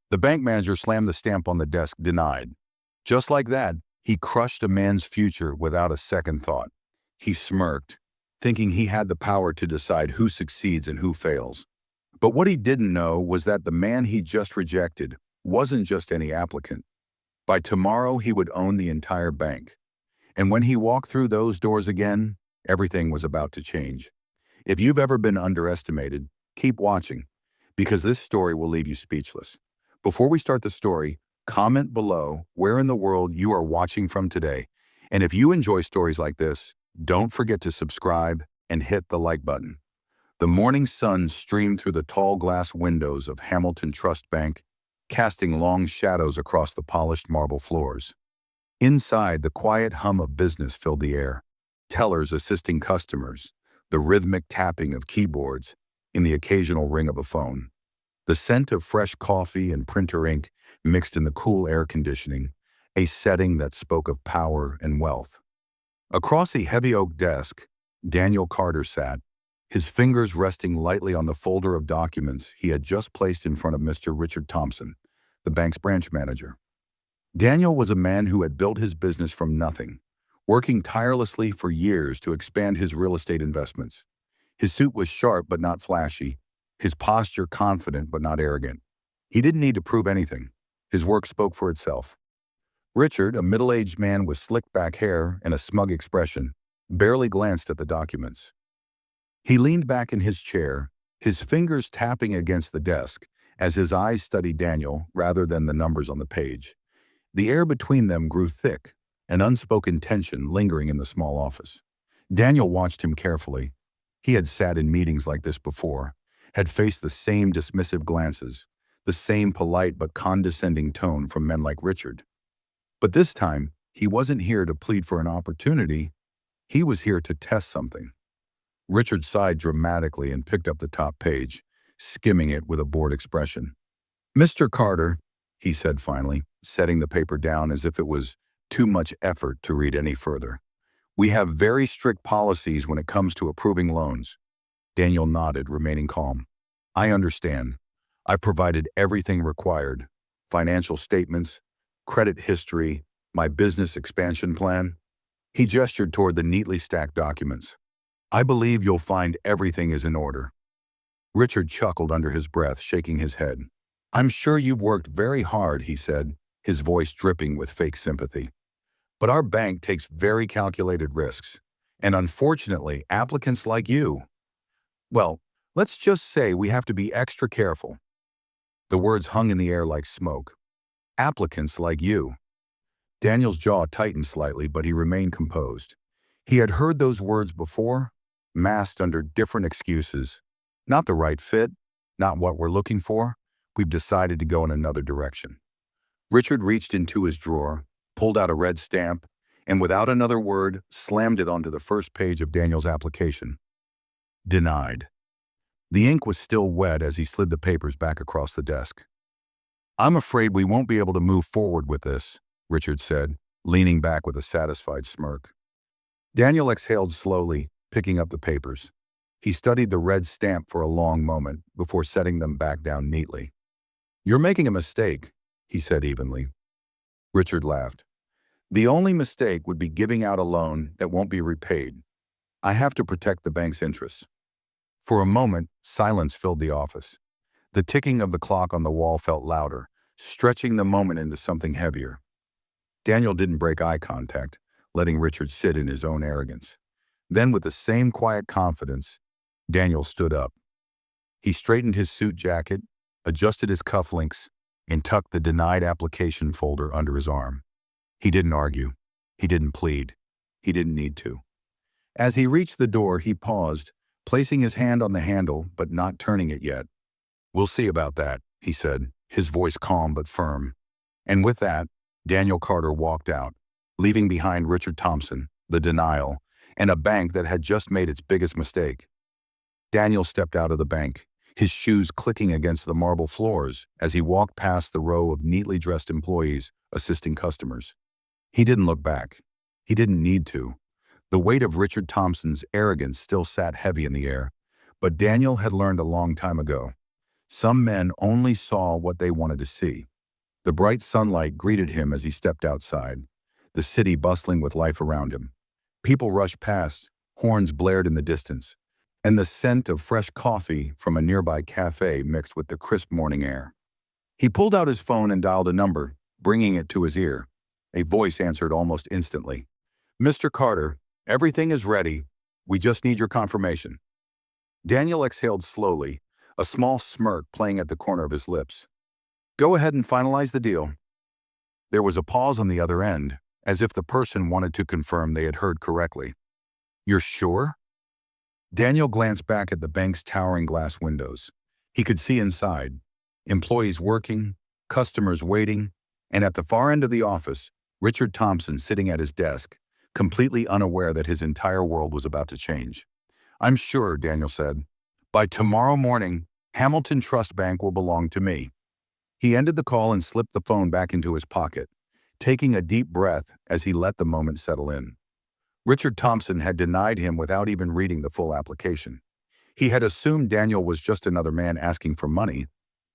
The bank manager slammed the stamp on the desk, denied. Just like that, he crushed a man's future without a second thought. He smirked, thinking he had the power to decide who succeeds and who fails. But what he didn't know was that the man he just rejected wasn't just any applicant. By tomorrow, he would own the entire bank. And when he walked through those doors again, everything was about to change. If you've ever been underestimated, keep watching, because this story will leave you speechless. Before we start the story, comment below where in the world you are watching from today. And if you enjoy stories like this, don't forget to subscribe and hit the like button. The morning sun streamed through the tall glass windows of Hamilton Trust Bank, casting long shadows across the polished marble floors. Inside, the quiet hum of business filled the air. Tellers assisting customers, the rhythmic tapping of keyboards, and the occasional ring of a phone. The scent of fresh coffee and printer ink mixed in the cool air conditioning, a setting that spoke of power and wealth. Across a heavy oak desk, Daniel Carter sat, his fingers resting lightly on the folder of documents he had just placed in front of Mr. Richard Thompson, the bank's branch manager. Daniel was a man who had built his business from nothing, working tirelessly for years to expand his real estate investments. His suit was sharp but not flashy, his posture confident but not arrogant. He didn't need to prove anything. His work spoke for itself. Richard, a middle-aged man with slicked-back hair and a smug expression, barely glanced at the documents. He leaned back in his chair, his fingers tapping against the desk as his eyes studied Daniel rather than the numbers on the page. The air between them grew thick, an unspoken tension lingering in the small office. Daniel watched him carefully. He had sat in meetings like this before, had faced the same dismissive glances, the same polite but condescending tone from men like Richard. But this time, he wasn't here to plead for an opportunity. He was here to test something. Richard sighed dramatically and picked up the top page, skimming it with a bored expression. "Mr. Carter," he said finally, setting the paper down as if it was too much effort to read any further. "We have very strict policies when it comes to approving loans." Daniel nodded, remaining calm. "I understand. I've provided everything required. Financial statements, credit history, my business expansion plan." He gestured toward the neatly stacked documents. "I believe you'll find everything is in order." Richard chuckled under his breath, shaking his head. "I'm sure you've worked very hard," he said, his voice dripping with fake sympathy. "But our bank takes very calculated risks, and unfortunately, applicants like you, well, let's just say we have to be extra careful." The words hung in the air like smoke. "Applicants like you." Daniel's jaw tightened slightly, but he remained composed. He had heard those words before, masked under different excuses. "Not the right fit, not what we're looking for. We've decided to go in another direction." Richard reached into his drawer, pulled out a red stamp, and without another word, slammed it onto the first page of Daniel's application. Denied. The ink was still wet as he slid the papers back across the desk. "I'm afraid we won't be able to move forward with this," Richard said, leaning back with a satisfied smirk. Daniel exhaled slowly, picking up the papers. He studied the red stamp for a long moment before setting them back down neatly. "You're making a mistake," he said evenly. Richard laughed. "The only mistake would be giving out a loan that won't be repaid. I have to protect the bank's interests." For a moment, silence filled the office. The ticking of the clock on the wall felt louder, stretching the moment into something heavier. Daniel didn't break eye contact, letting Richard sit in his own arrogance. Then, with the same quiet confidence, Daniel stood up. He straightened his suit jacket, adjusted his cufflinks, and tucked the denied application folder under his arm. He didn't argue. He didn't plead. He didn't need to. As he reached the door, he paused, placing his hand on the handle but not turning it yet. "We'll see about that," he said, his voice calm but firm. And with that, Daniel Carter walked out, leaving behind Richard Thompson, the denial, and a bank that had just made its biggest mistake. Daniel stepped out of the bank, his shoes clicking against the marble floors as he walked past the row of neatly dressed employees assisting customers. He didn't look back. He didn't need to. The weight of Richard Thompson's arrogance still sat heavy in the air, but Daniel had learned a long time ago. Some men only saw what they wanted to see. The bright sunlight greeted him as he stepped outside, the city bustling with life around him. People rushed past, horns blared in the distance, and the scent of fresh coffee from a nearby cafe mixed with the crisp morning air. He pulled out his phone and dialed a number, bringing it to his ear. A voice answered almost instantly. "Mr. Carter, everything is ready. We just need your confirmation." Daniel exhaled slowly, a small smirk playing at the corner of his lips. "Go ahead and finalize the deal." There was a pause on the other end, as if the person wanted to confirm they had heard correctly. "You're sure?" Daniel glanced back at the bank's towering glass windows. He could see inside, employees working, customers waiting, and at the far end of the office, Richard Thompson sitting at his desk, completely unaware that his entire world was about to change. "I'm sure," Daniel said. "By tomorrow morning, Hamilton Trust Bank will belong to me." He ended the call and slipped the phone back into his pocket, taking a deep breath as he let the moment settle in. Richard Thompson had denied him without even reading the full application. He had assumed Daniel was just another man asking for money,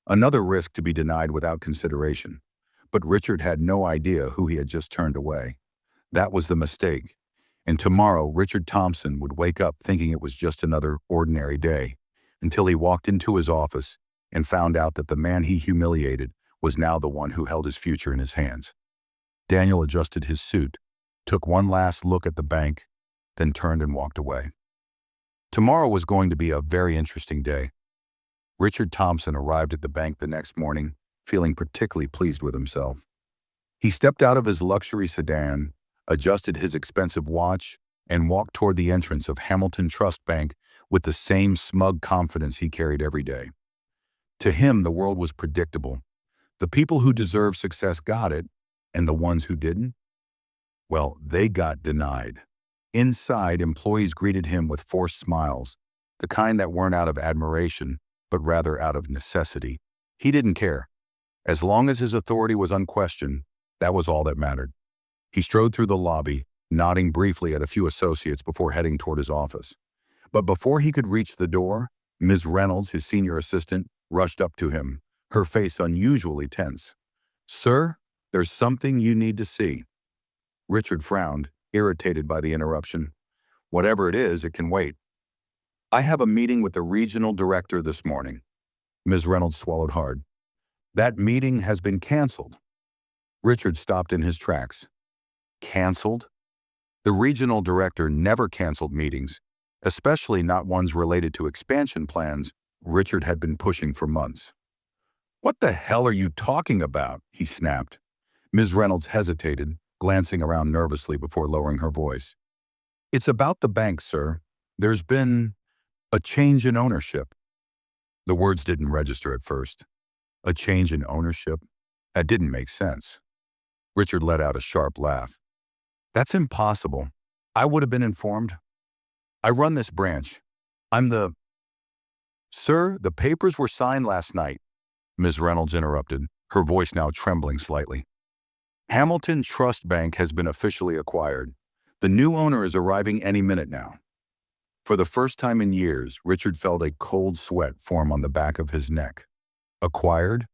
another risk to be denied without consideration. But Richard had no idea who he had just turned away. That was the mistake. And tomorrow, Richard Thompson would wake up thinking it was just another ordinary day, until he walked into his office and found out that the man he humiliated was now the one who held his future in his hands. Daniel adjusted his suit, took one last look at the bank, then turned and walked away. Tomorrow was going to be a very interesting day. Richard Thompson arrived at the bank the next morning, feeling particularly pleased with himself. He stepped out of his luxury sedan, adjusted his expensive watch, and walked toward the entrance of Hamilton Trust Bank with the same smug confidence he carried every day. To him, the world was predictable. The people who deserved success got it, and the ones who didn't? Well, they got denied. Inside, employees greeted him with forced smiles, the kind that weren't out of admiration, but rather out of necessity. He didn't care. As long as his authority was unquestioned, that was all that mattered. He strode through the lobby, nodding briefly at a few associates before heading toward his office. But before he could reach the door, Ms. Reynolds, his senior assistant, rushed up to him, her face unusually tense. "Sir, there's something you need to see." Richard frowned, irritated by the interruption. "Whatever it is, it can wait." "I have a meeting with the regional director this morning." Ms. Reynolds swallowed hard. "That meeting has been canceled." Richard stopped in his tracks. Canceled? The regional director never canceled meetings, especially not ones related to expansion plans Richard had been pushing for months. "What the hell are you talking about?" he snapped. Ms. Reynolds hesitated, glancing around nervously before lowering her voice. "It's about the bank, sir. There's been a change in ownership." The words didn't register at first. A change in ownership? That didn't make sense. Richard let out a sharp laugh. "That's impossible. I would have been informed. I run this branch. I'm the—" "Sir, the papers were signed last night," Ms. Reynolds interrupted, her voice now trembling slightly. "Hamilton Trust Bank has been officially acquired. The new owner is arriving any minute now." For the first time in years, Richard felt a cold sweat form on the back of his neck. Acquired?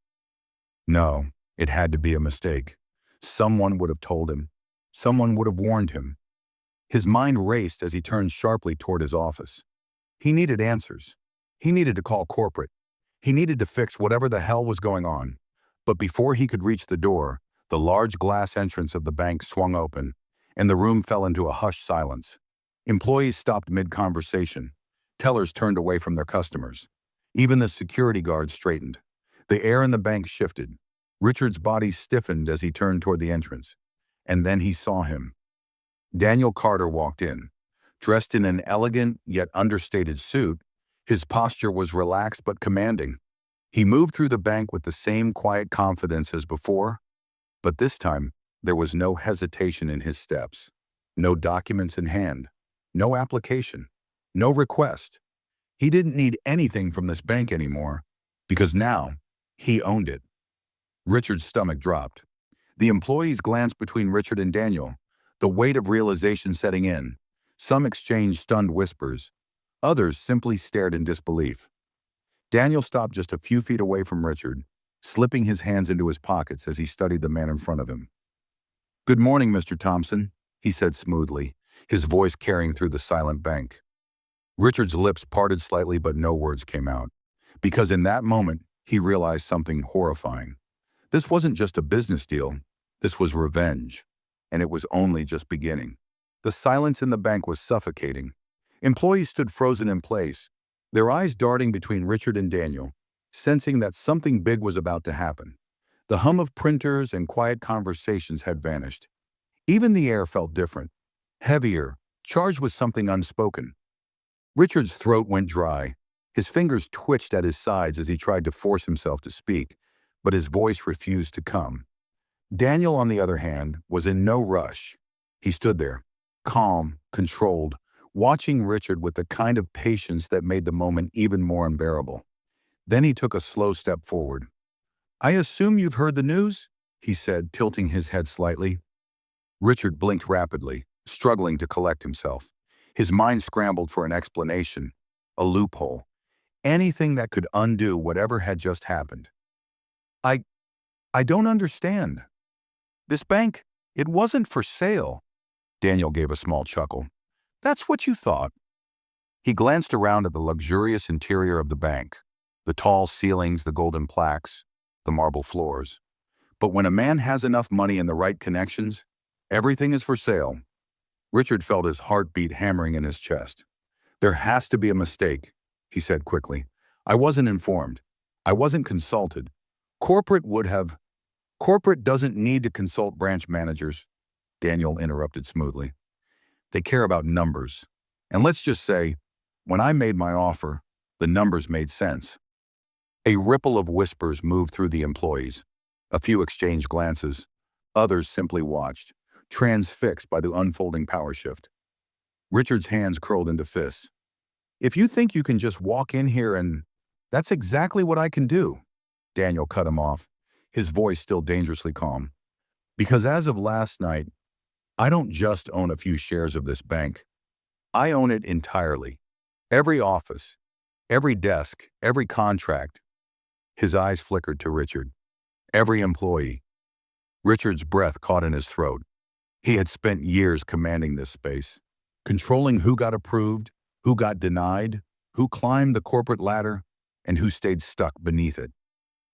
No, it had to be a mistake. Someone would have told him. Someone would have warned him. His mind raced as he turned sharply toward his office. He needed answers. He needed to call corporate. He needed to fix whatever the hell was going on. But before he could reach the door, the large glass entrance of the bank swung open, and the room fell into a hushed silence. Employees stopped mid-conversation. Tellers turned away from their customers. Even the security guards straightened. The air in the bank shifted. Richard's body stiffened as he turned toward the entrance. And then he saw him. Daniel Carter walked in. Dressed in an elegant yet understated suit, his posture was relaxed but commanding. He moved through the bank with the same quiet confidence as before, but this time there was no hesitation in his steps, no documents in hand, no application, no request. He didn't need anything from this bank anymore, because now he owned it. Richard's stomach dropped. The employees glanced between Richard and Daniel, the weight of realization setting in. Some exchanged stunned whispers. Others simply stared in disbelief. Daniel stopped just a few feet away from Richard, slipping his hands into his pockets as he studied the man in front of him. "Good morning, Mr. Thompson," he said smoothly, his voice carrying through the silent bank. Richard's lips parted slightly, but no words came out, because in that moment, he realized something horrifying. This wasn't just a business deal. This was revenge, and it was only just beginning. The silence in the bank was suffocating. Employees stood frozen in place, their eyes darting between Richard and Daniel, sensing that something big was about to happen. The hum of printers and quiet conversations had vanished. Even the air felt different, heavier, charged with something unspoken. Richard's throat went dry. His fingers twitched at his sides as he tried to force himself to speak, but his voice refused to come. Daniel, on the other hand, was in no rush. He stood there, calm, controlled, watching Richard with the kind of patience that made the moment even more unbearable. Then he took a slow step forward. "I assume you've heard the news?" he said, tilting his head slightly. Richard blinked rapidly, struggling to collect himself. His mind scrambled for an explanation, a loophole, anything that could undo whatever had just happened. I, I don't understand. This bank, it wasn't for sale." Daniel gave a small chuckle. "That's what you thought." He glanced around at the luxurious interior of the bank, the tall ceilings, the golden plaques, the marble floors. But when a man has enough money and the right connections, everything is for sale. Richard felt his heartbeat hammering in his chest. "There has to be a mistake," he said quickly. "I wasn't informed. I wasn't consulted. Corporate would have—" "Corporate doesn't need to consult branch managers," Daniel interrupted smoothly. "They care about numbers. And let's just say, when I made my offer, the numbers made sense." A ripple of whispers moved through the employees. A few exchanged glances. Others simply watched, transfixed by the unfolding power shift. Richard's hands curled into fists. "If you think you can just walk in here and—" "That's exactly what I can do," Daniel cut him off, his voice still dangerously calm. "Because as of last night, I don't just own a few shares of this bank. I own it entirely. Every office, every desk, every contract." His eyes flickered to Richard. "Every employee." Richard's breath caught in his throat. He had spent years commanding this space, controlling who got approved, who got denied, who climbed the corporate ladder, and who stayed stuck beneath it.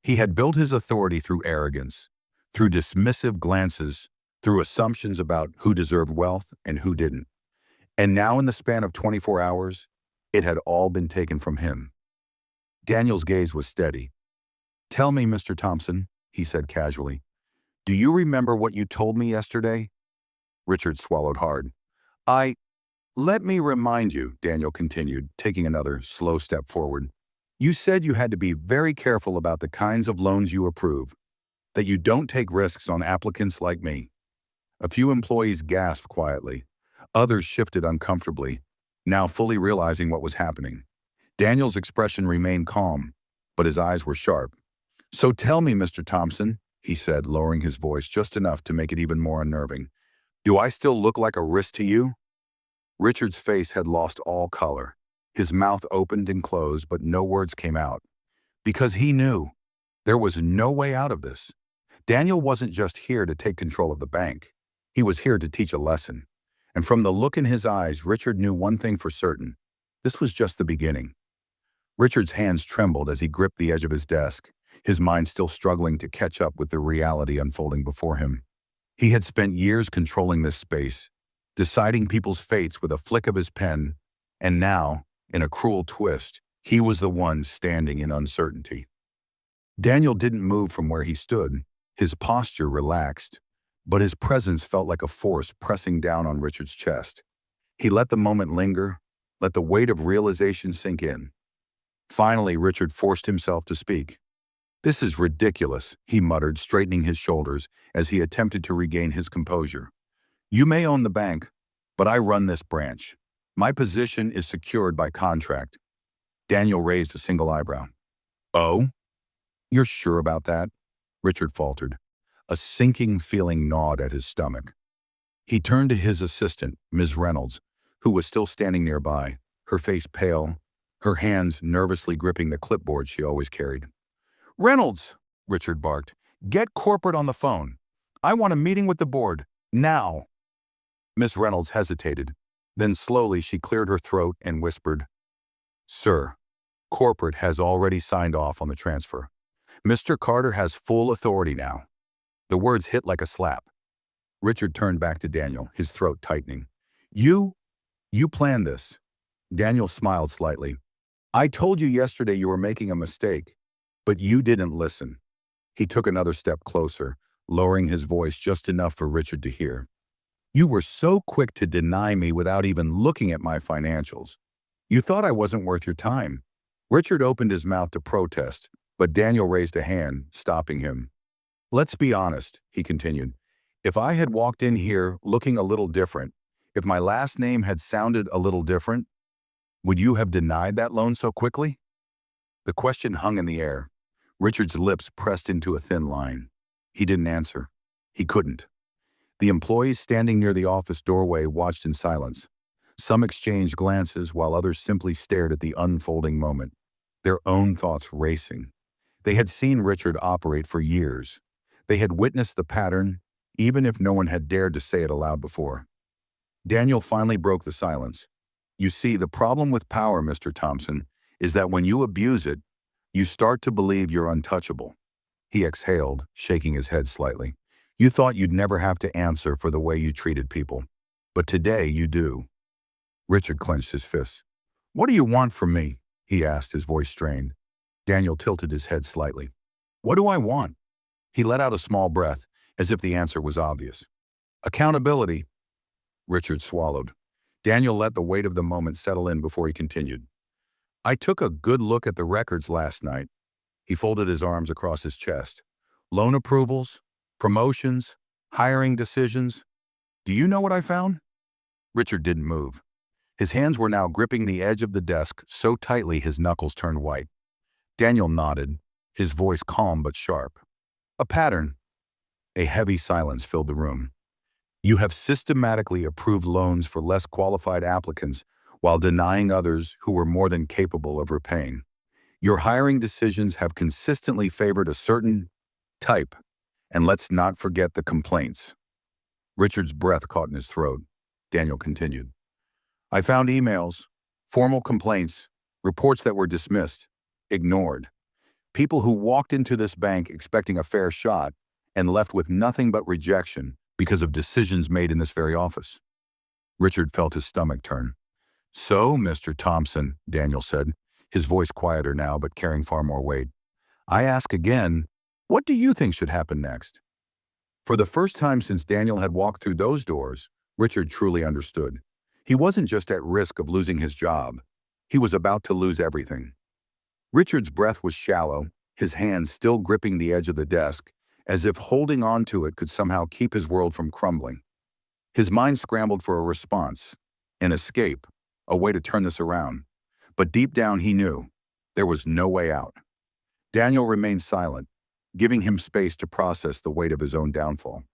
He had built his authority through arrogance, through dismissive glances, through assumptions about who deserved wealth and who didn't. And now, in the span of 24 hours, it had all been taken from him. Daniel's gaze was steady. "Tell me, Mr. Thompson," he said casually, "do you remember what you told me yesterday?" Richard swallowed hard. Let me remind you," Daniel continued, taking another slow step forward. "You said you had to be very careful about the kinds of loans you approve, that you don't take risks on applicants like me." A few employees gasped quietly. Others shifted uncomfortably, now fully realizing what was happening. Daniel's expression remained calm, but his eyes were sharp. "So tell me, Mr. Thompson," he said, lowering his voice just enough to make it even more unnerving, "do I still look like a risk to you?" Richard's face had lost all color. His mouth opened and closed, but no words came out. Because he knew there was no way out of this. Daniel wasn't just here to take control of the bank. He was here to teach a lesson. And from the look in his eyes, Richard knew one thing for certain. This was just the beginning. Richard's hands trembled as he gripped the edge of his desk, his mind still struggling to catch up with the reality unfolding before him. He had spent years controlling this space, deciding people's fates with a flick of his pen, and now, in a cruel twist, he was the one standing in uncertainty. Daniel didn't move from where he stood. His posture relaxed, but his presence felt like a force pressing down on Richard's chest. He let the moment linger, let the weight of realization sink in. Finally, Richard forced himself to speak. "This is ridiculous," he muttered, straightening his shoulders as he attempted to regain his composure. "You may own the bank, but I run this branch. My position is secured by contract." Daniel raised a single eyebrow. "Oh? You're sure about that?" Richard faltered. A sinking feeling gnawed at his stomach. He turned to his assistant, Ms. Reynolds, who was still standing nearby, her face pale, her hands nervously gripping the clipboard she always carried. "Reynolds!" Richard barked. "Get corporate on the phone. I want a meeting with the board. Now!" Miss Reynolds hesitated. Then slowly she cleared her throat and whispered, "Sir, corporate has already signed off on the transfer. Mr. Carter has full authority now." The words hit like a slap. Richard turned back to Daniel, his throat tightening. You planned this." Daniel smiled slightly. "I told you yesterday you were making a mistake, but you didn't listen." He took another step closer, lowering his voice just enough for Richard to hear. "You were so quick to deny me without even looking at my financials. You thought I wasn't worth your time." Richard opened his mouth to protest, but Daniel raised a hand, stopping him. "Let's be honest," he continued. "If I had walked in here looking a little different, if my last name had sounded a little different, would you have denied that loan so quickly?" The question hung in the air. Richard's lips pressed into a thin line. He didn't answer. He couldn't. The employees standing near the office doorway watched in silence. Some exchanged glances while others simply stared at the unfolding moment, their own thoughts racing. They had seen Richard operate for years. They had witnessed the pattern, even if no one had dared to say it aloud before. Daniel finally broke the silence. "You see, the problem with power, Mr. Thompson, is that when you abuse it, you start to believe you're untouchable." He exhaled, shaking his head slightly. "You thought you'd never have to answer for the way you treated people. But today you do." Richard clenched his fists. "What do you want from me?" he asked, his voice strained. Daniel tilted his head slightly. "What do I want?" He let out a small breath, as if the answer was obvious. "Accountability." Richard swallowed. Daniel let the weight of the moment settle in before he continued. "I took a good look at the records last night." He folded his arms across his chest. "Loan approvals, promotions, hiring decisions. Do you know what I found?" Richard didn't move. His hands were now gripping the edge of the desk so tightly his knuckles turned white. Daniel nodded, his voice calm but sharp. "A pattern." A heavy silence filled the room. "You have systematically approved loans for less qualified applicants while denying others who were more than capable of repaying. Your hiring decisions have consistently favored a certain type, and let's not forget the complaints." Richard's breath caught in his throat. Daniel continued. "I found emails, formal complaints, reports that were dismissed, ignored. People who walked into this bank expecting a fair shot and left with nothing but rejection because of decisions made in this very office." Richard felt his stomach turn. "So, Mr. Thompson," Daniel said, his voice quieter now but carrying far more weight, "I ask again, what do you think should happen next?" For the first time since Daniel had walked through those doors, Richard truly understood. He wasn't just at risk of losing his job. He was about to lose everything. Richard's breath was shallow, his hands still gripping the edge of the desk, as if holding on to it could somehow keep his world from crumbling. His mind scrambled for a response, an escape, a way to turn this around. But deep down he knew there was no way out. Daniel remained silent, giving him space to process the weight of his own downfall.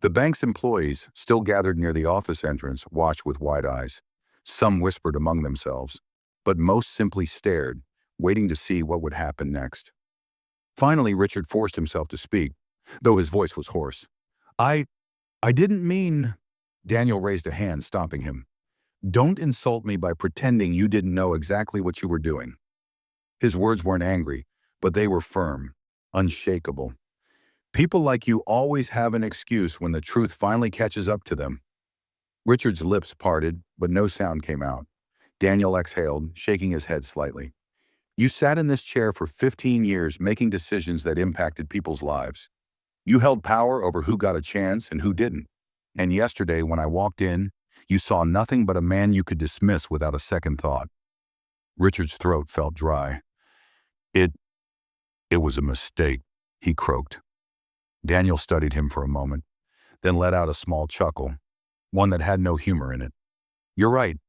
The bank's employees, still gathered near the office entrance, watched with wide eyes. Some whispered among themselves, but most simply stared, waiting to see what would happen next. Finally, Richard forced himself to speak, though his voice was hoarse. I didn't mean—" Daniel raised a hand, stopping him. "Don't insult me by pretending you didn't know exactly what you were doing." His words weren't angry, but they were firm, unshakable. "People like you always have an excuse when the truth finally catches up to them." Richard's lips parted, but no sound came out. Daniel exhaled, shaking his head slightly. "You sat in this chair for 15 years making decisions that impacted people's lives. You held power over who got a chance and who didn't. And yesterday, when I walked in, you saw nothing but a man you could dismiss without a second thought." Richard's throat felt dry. It was a mistake," he croaked. Daniel studied him for a moment, then let out a small chuckle, one that had no humor in it. "You're right.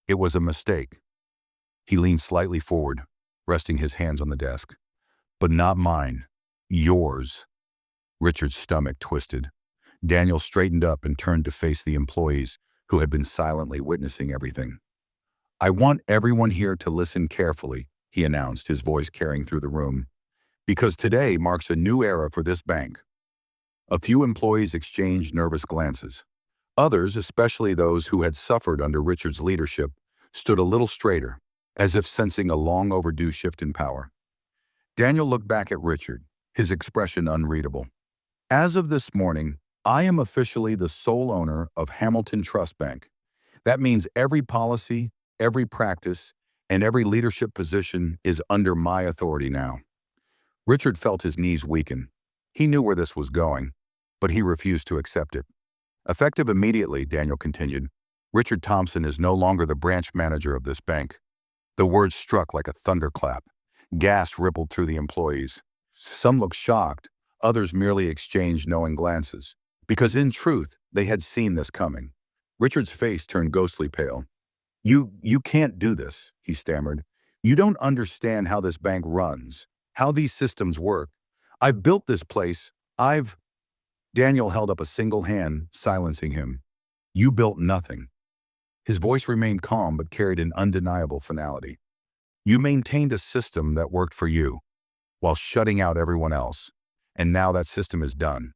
It was a mistake." He leaned slightly forward, resting his hands on the desk. "But not mine. Yours." Richard's stomach twisted. Daniel straightened up and turned to face the employees who had been silently witnessing everything. "I want everyone here to listen carefully," he announced, his voice carrying through the room, "because today marks a new era for this bank." A few employees exchanged nervous glances. Others, especially those who had suffered under Richard's leadership, stood a little straighter, as if sensing a long overdue shift in power. Daniel looked back at Richard, his expression unreadable. "As of this morning, I am officially the sole owner of Hamilton Trust Bank. That means every policy, every practice, and every leadership position is under my authority now." Richard felt his knees weaken. He knew where this was going, but he refused to accept it. "Effective immediately," Daniel continued, "Richard Thompson is no longer the branch manager of this bank." The words struck like a thunderclap. Gas rippled through the employees. Some looked shocked, others merely exchanged knowing glances, because in truth, they had seen this coming. Richard's face turned ghostly pale. You can't do this," he stammered. "You don't understand how this bank runs, how these systems work. I've built this place. I've—" Daniel held up a single hand, silencing him. "You built nothing." His voice remained calm but carried an undeniable finality. "You maintained a system that worked for you, while shutting out everyone else. And now that system is done."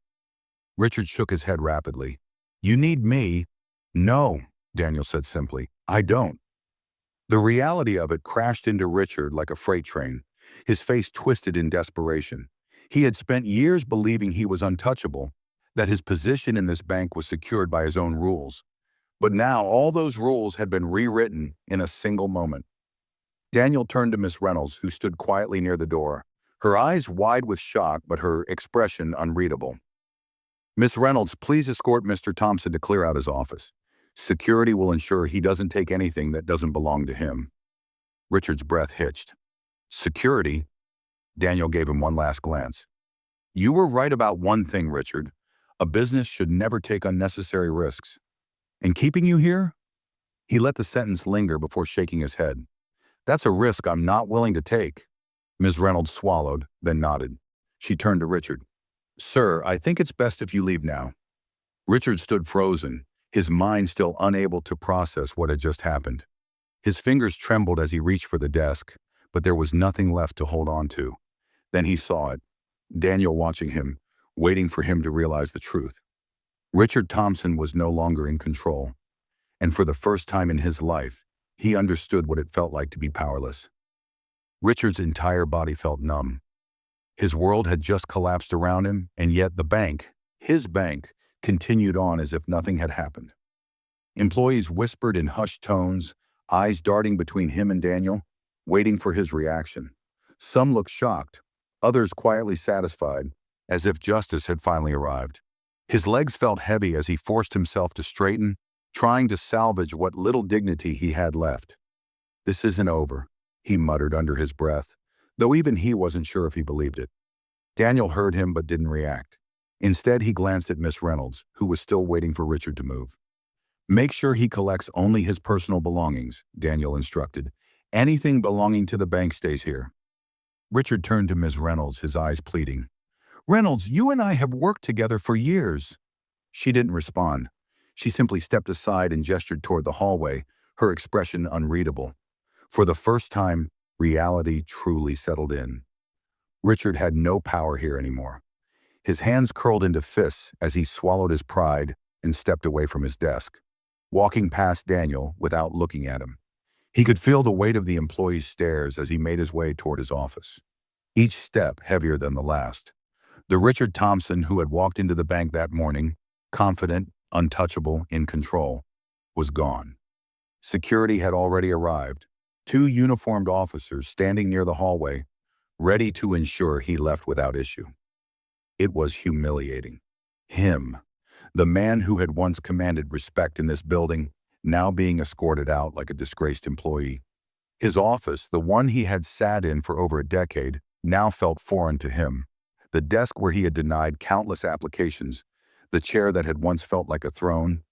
Richard shook his head rapidly. "You need me?" "No," Daniel said simply. "I don't." The reality of it crashed into Richard like a freight train. His face twisted in desperation. He had spent years believing he was untouchable, that his position in this bank was secured by his own rules. But now all those rules had been rewritten in a single moment. Daniel turned to Miss Reynolds, who stood quietly near the door, her eyes wide with shock but her expression unreadable. "Miss Reynolds, please escort Mr. Thompson to clear out his office. Security will ensure he doesn't take anything that doesn't belong to him." Richard's breath hitched. "Security?" Daniel gave him one last glance. "You were right about one thing, Richard. A business should never take unnecessary risks. And keeping you here?" He let the sentence linger before shaking his head. "That's a risk I'm not willing to take." Ms. Reynolds swallowed, then nodded. She turned to Richard. "Sir, I think it's best if you leave now." Richard stood frozen, his mind still unable to process what had just happened. His fingers trembled as he reached for the desk, but there was nothing left to hold on to. Then he saw it, Daniel watching him, waiting for him to realize the truth. Richard Thompson was no longer in control, and for the first time in his life, he understood what it felt like to be powerless. Richard's entire body felt numb. His world had just collapsed around him, and yet the bank, his bank, continued on as if nothing had happened. Employees whispered in hushed tones, eyes darting between him and Daniel, waiting for his reaction. Some looked shocked, others quietly satisfied, as if justice had finally arrived. His legs felt heavy as he forced himself to straighten, trying to salvage what little dignity he had left. "This isn't over," he muttered under his breath, though even he wasn't sure if he believed it. Daniel heard him but didn't react. Instead, he glanced at Miss Reynolds, who was still waiting for Richard to move. "Make sure he collects only his personal belongings," Daniel instructed. "Anything belonging to the bank stays here." Richard turned to Ms. Reynolds, his eyes pleading. "Reynolds, you and I have worked together for years." She didn't respond. She simply stepped aside and gestured toward the hallway, her expression unreadable. For the first time, reality truly settled in. Richard had no power here anymore. His hands curled into fists as he swallowed his pride and stepped away from his desk, walking past Daniel without looking at him. He could feel the weight of the employee's stares as he made his way toward his office, each step heavier than the last. The Richard Thompson who had walked into the bank that morning, confident, untouchable, in control, was gone. Security had already arrived, two uniformed officers standing near the hallway, ready to ensure he left without issue. It was humiliating. Him, the man who had once commanded respect in this building, now being escorted out like a disgraced employee. His office, the one he had sat in for over a decade, now felt foreign to him. The desk where he had denied countless applications, the chair that had once felt like a throne,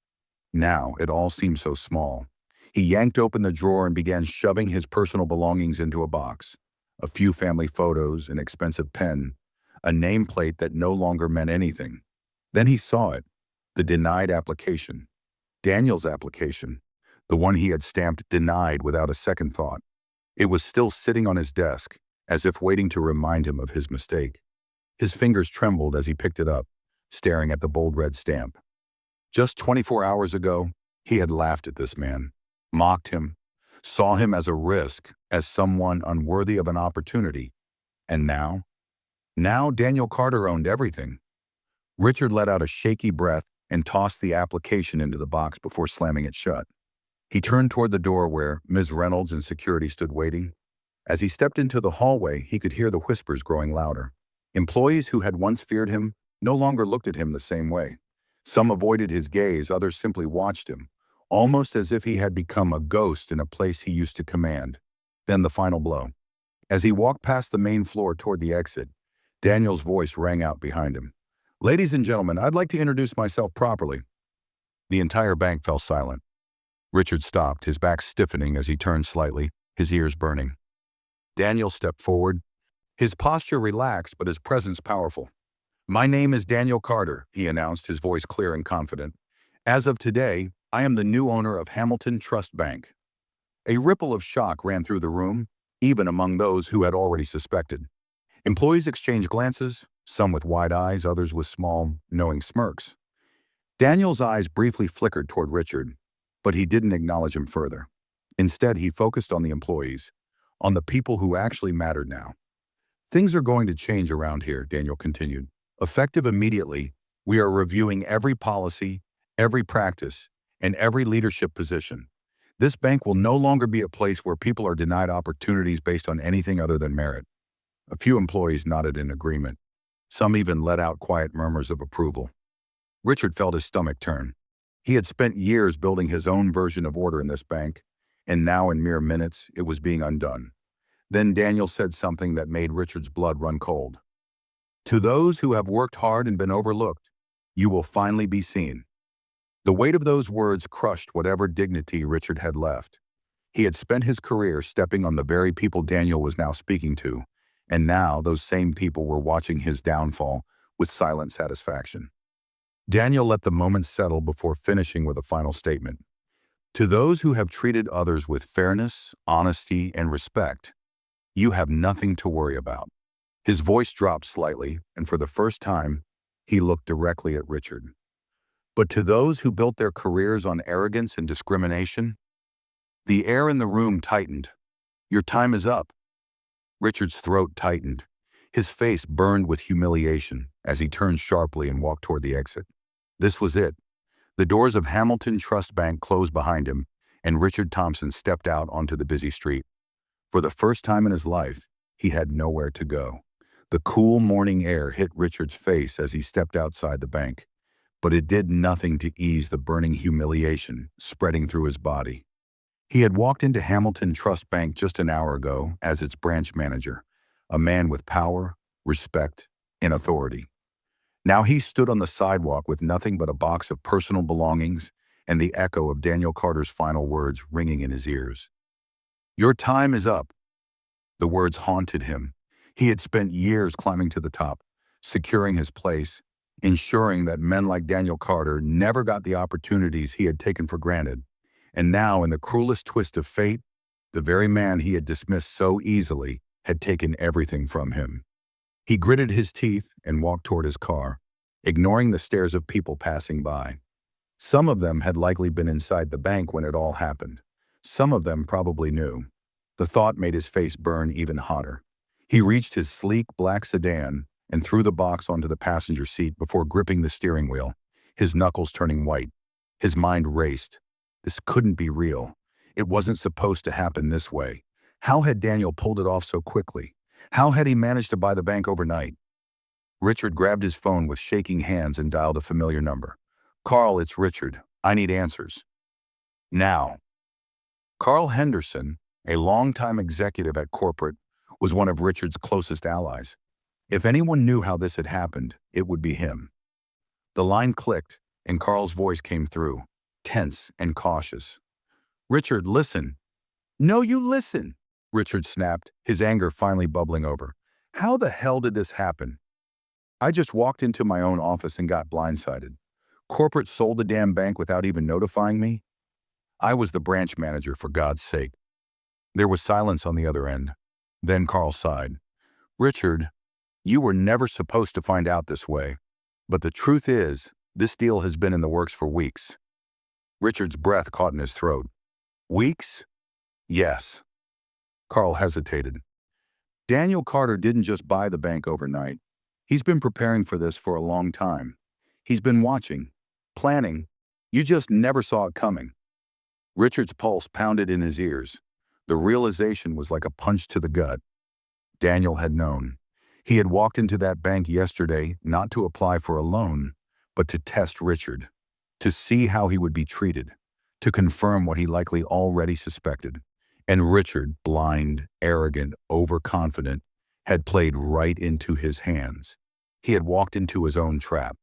now it all seemed so small. He yanked open the drawer and began shoving his personal belongings into a box. A few family photos, an expensive pen, a nameplate that no longer meant anything. Then he saw it, the denied application. Daniel's application. the one he had stamped denied without a second thought. It was still sitting on his desk, as if waiting to remind him of his mistake. His fingers trembled as he picked it up, staring at the bold red stamp. Just 24 hours ago, he had laughed at this man, mocked him, saw him as a risk, as someone unworthy of an opportunity. And now Daniel Carter owned everything. Richard let out a shaky breath and tossed the application into the box before slamming it shut. He turned toward the door where Ms. Reynolds and security stood waiting. As he stepped into the hallway, he could hear the whispers growing louder. Employees who had once feared him no longer looked at him the same way. Some avoided his gaze, others simply watched him, almost as if he had become a ghost in a place he used to command. Then the final blow. As he walked past the main floor toward the exit, Daniel's voice rang out behind him. "Ladies and gentlemen, I'd like to introduce myself properly." The entire bank fell silent. Richard stopped, his back stiffening as he turned slightly, his ears burning. Daniel stepped forward, his posture relaxed but his presence powerful. "My name is Daniel Carter," he announced, his voice clear and confident. "As of today, I am the new owner of Hamilton Trust Bank." A ripple of shock ran through the room, even among those who had already suspected. Employees exchanged glances, some with wide eyes, others with small, knowing smirks. Daniel's eyes briefly flickered toward Richard, but he didn't acknowledge him further. Instead, he focused on the employees, on the people who actually mattered now. "Things are going to change around here," Daniel continued. "Effective immediately, we are reviewing every policy, every practice, and every leadership position. This bank will no longer be a place where people are denied opportunities based on anything other than merit." A few employees nodded in agreement. Some even let out quiet murmurs of approval. Richard felt his stomach turn. He had spent years building his own version of order in this bank, and now in mere minutes, it was being undone. Then Daniel said something that made Richard's blood run cold. "To those who have worked hard and been overlooked, you will finally be seen." The weight of those words crushed whatever dignity Richard had left. He had spent his career stepping on the very people Daniel was now speaking to, and now those same people were watching his downfall with silent satisfaction. Daniel let the moment settle before finishing with a final statement. "To those who have treated others with fairness, honesty, and respect, you have nothing to worry about." His voice dropped slightly, and for the first time, he looked directly at Richard. "But to those who built their careers on arrogance and discrimination?" The air in the room tightened. "Your time is up." Richard's throat tightened. His face burned with humiliation as he turned sharply and walked toward the exit. This was it. The doors of Hamilton Trust Bank closed behind him, and Richard Thompson stepped out onto the busy street. For the first time in his life, he had nowhere to go. The cool morning air hit Richard's face as he stepped outside the bank, but it did nothing to ease the burning humiliation spreading through his body. He had walked into Hamilton Trust Bank just an hour ago as its branch manager, a man with power, respect, and authority. Now he stood on the sidewalk with nothing but a box of personal belongings and the echo of Daniel Carter's final words ringing in his ears. "Your time is up." The words haunted him. He had spent years climbing to the top, securing his place, ensuring that men like Daniel Carter never got the opportunities he had taken for granted. And now, in the cruelest twist of fate, the very man he had dismissed so easily had taken everything from him. He gritted his teeth and walked toward his car, ignoring the stares of people passing by. Some of them had likely been inside the bank when it all happened. Some of them probably knew. The thought made his face burn even hotter. He reached his sleek black sedan and threw the box onto the passenger seat before gripping the steering wheel, his knuckles turning white. His mind raced. This couldn't be real. It wasn't supposed to happen this way. How had Daniel pulled it off so quickly? How had he managed to buy the bank overnight? Richard grabbed his phone with shaking hands and dialed a familiar number. "Carl, it's Richard. I need answers." Now. Carl Henderson, a longtime executive at corporate, was one of Richard's closest allies. If anyone knew how this had happened, it would be him. The line clicked, and Carl's voice came through, tense and cautious. "Richard, listen." "No, you listen," Richard snapped, his anger finally bubbling over. "How the hell did this happen?" "I just walked into my own office and got blindsided. Corporate sold the damn bank without even notifying me." I was the branch manager, for God's sake." There was silence on the other end. Then Carl sighed. "Richard, you were never supposed to find out this way. But the truth is, this deal has been in the works for weeks." Richard's breath caught in his throat. "Weeks?" "Yes." Carl hesitated. "Daniel Carter didn't just buy the bank overnight. He's been preparing for this for a long time. He's been watching, planning. You just never saw it coming." Richard's pulse pounded in his ears. The realization was like a punch to the gut. Daniel had known. He had walked into that bank yesterday not to apply for a loan, but to test Richard, to see how he would be treated, to confirm what he likely already suspected. And Richard, blind, arrogant, overconfident, had played right into his hands. He had walked into his own trap.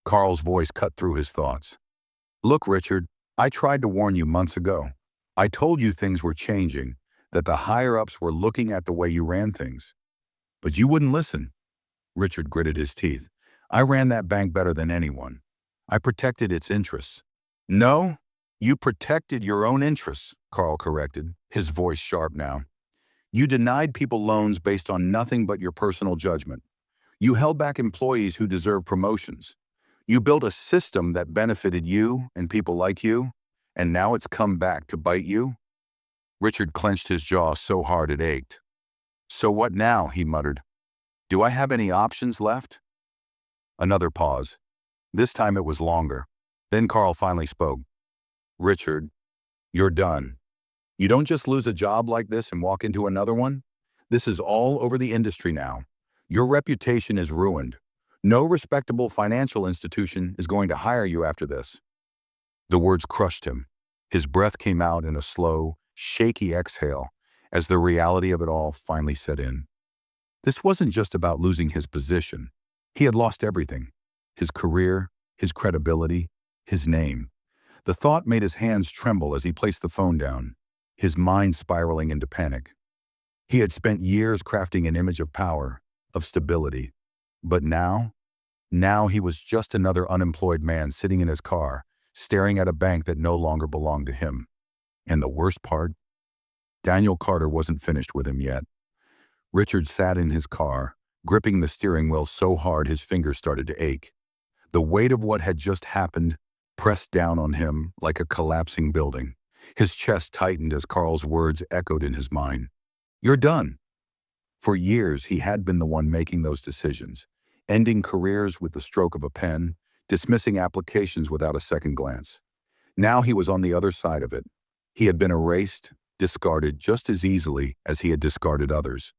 Carl's voice cut through his thoughts. "Look, Richard, I tried to warn you months ago. I told you things were changing, that the higher-ups were looking at the way you ran things. But you wouldn't listen." Richard gritted his teeth. "I ran that bank better than anyone. I protected its interests." "No, you protected your own interests," Carl corrected, his voice sharp now. "You denied people loans based on nothing but your personal judgment. You held back employees who deserved promotions. You built a system that benefited you and people like you, and now it's come back to bite you?" Richard clenched his jaw so hard it ached. "So what now?" he muttered. "Do I have any options left?" Another pause. This time it was longer. Then Carl finally spoke. "Richard, you're done. You don't just lose a job like this and walk into another one. This is all over the industry now. Your reputation is ruined. No respectable financial institution is going to hire you after this." The words crushed him. His breath came out in a slow, shaky exhale as the reality of it all finally set in. This wasn't just about losing his position. He had lost everything. His career, his credibility, his name. The thought made his hands tremble as he placed the phone down, his mind spiraling into panic. He had spent years crafting an image of power, of stability. But now he was just another unemployed man sitting in his car, staring at a bank that no longer belonged to him. And the worst part? Daniel Carter wasn't finished with him yet. Richard sat in his car, gripping the steering wheel so hard his fingers started to ache. The weight of what had just happened pressed down on him like a collapsing building. His chest tightened as Carl's words echoed in his mind. "You're done." For years, he had been the one making those decisions, ending careers with the stroke of a pen, dismissing applications without a second glance. Now he was on the other side of it. He had been erased, discarded just as easily as he had discarded others.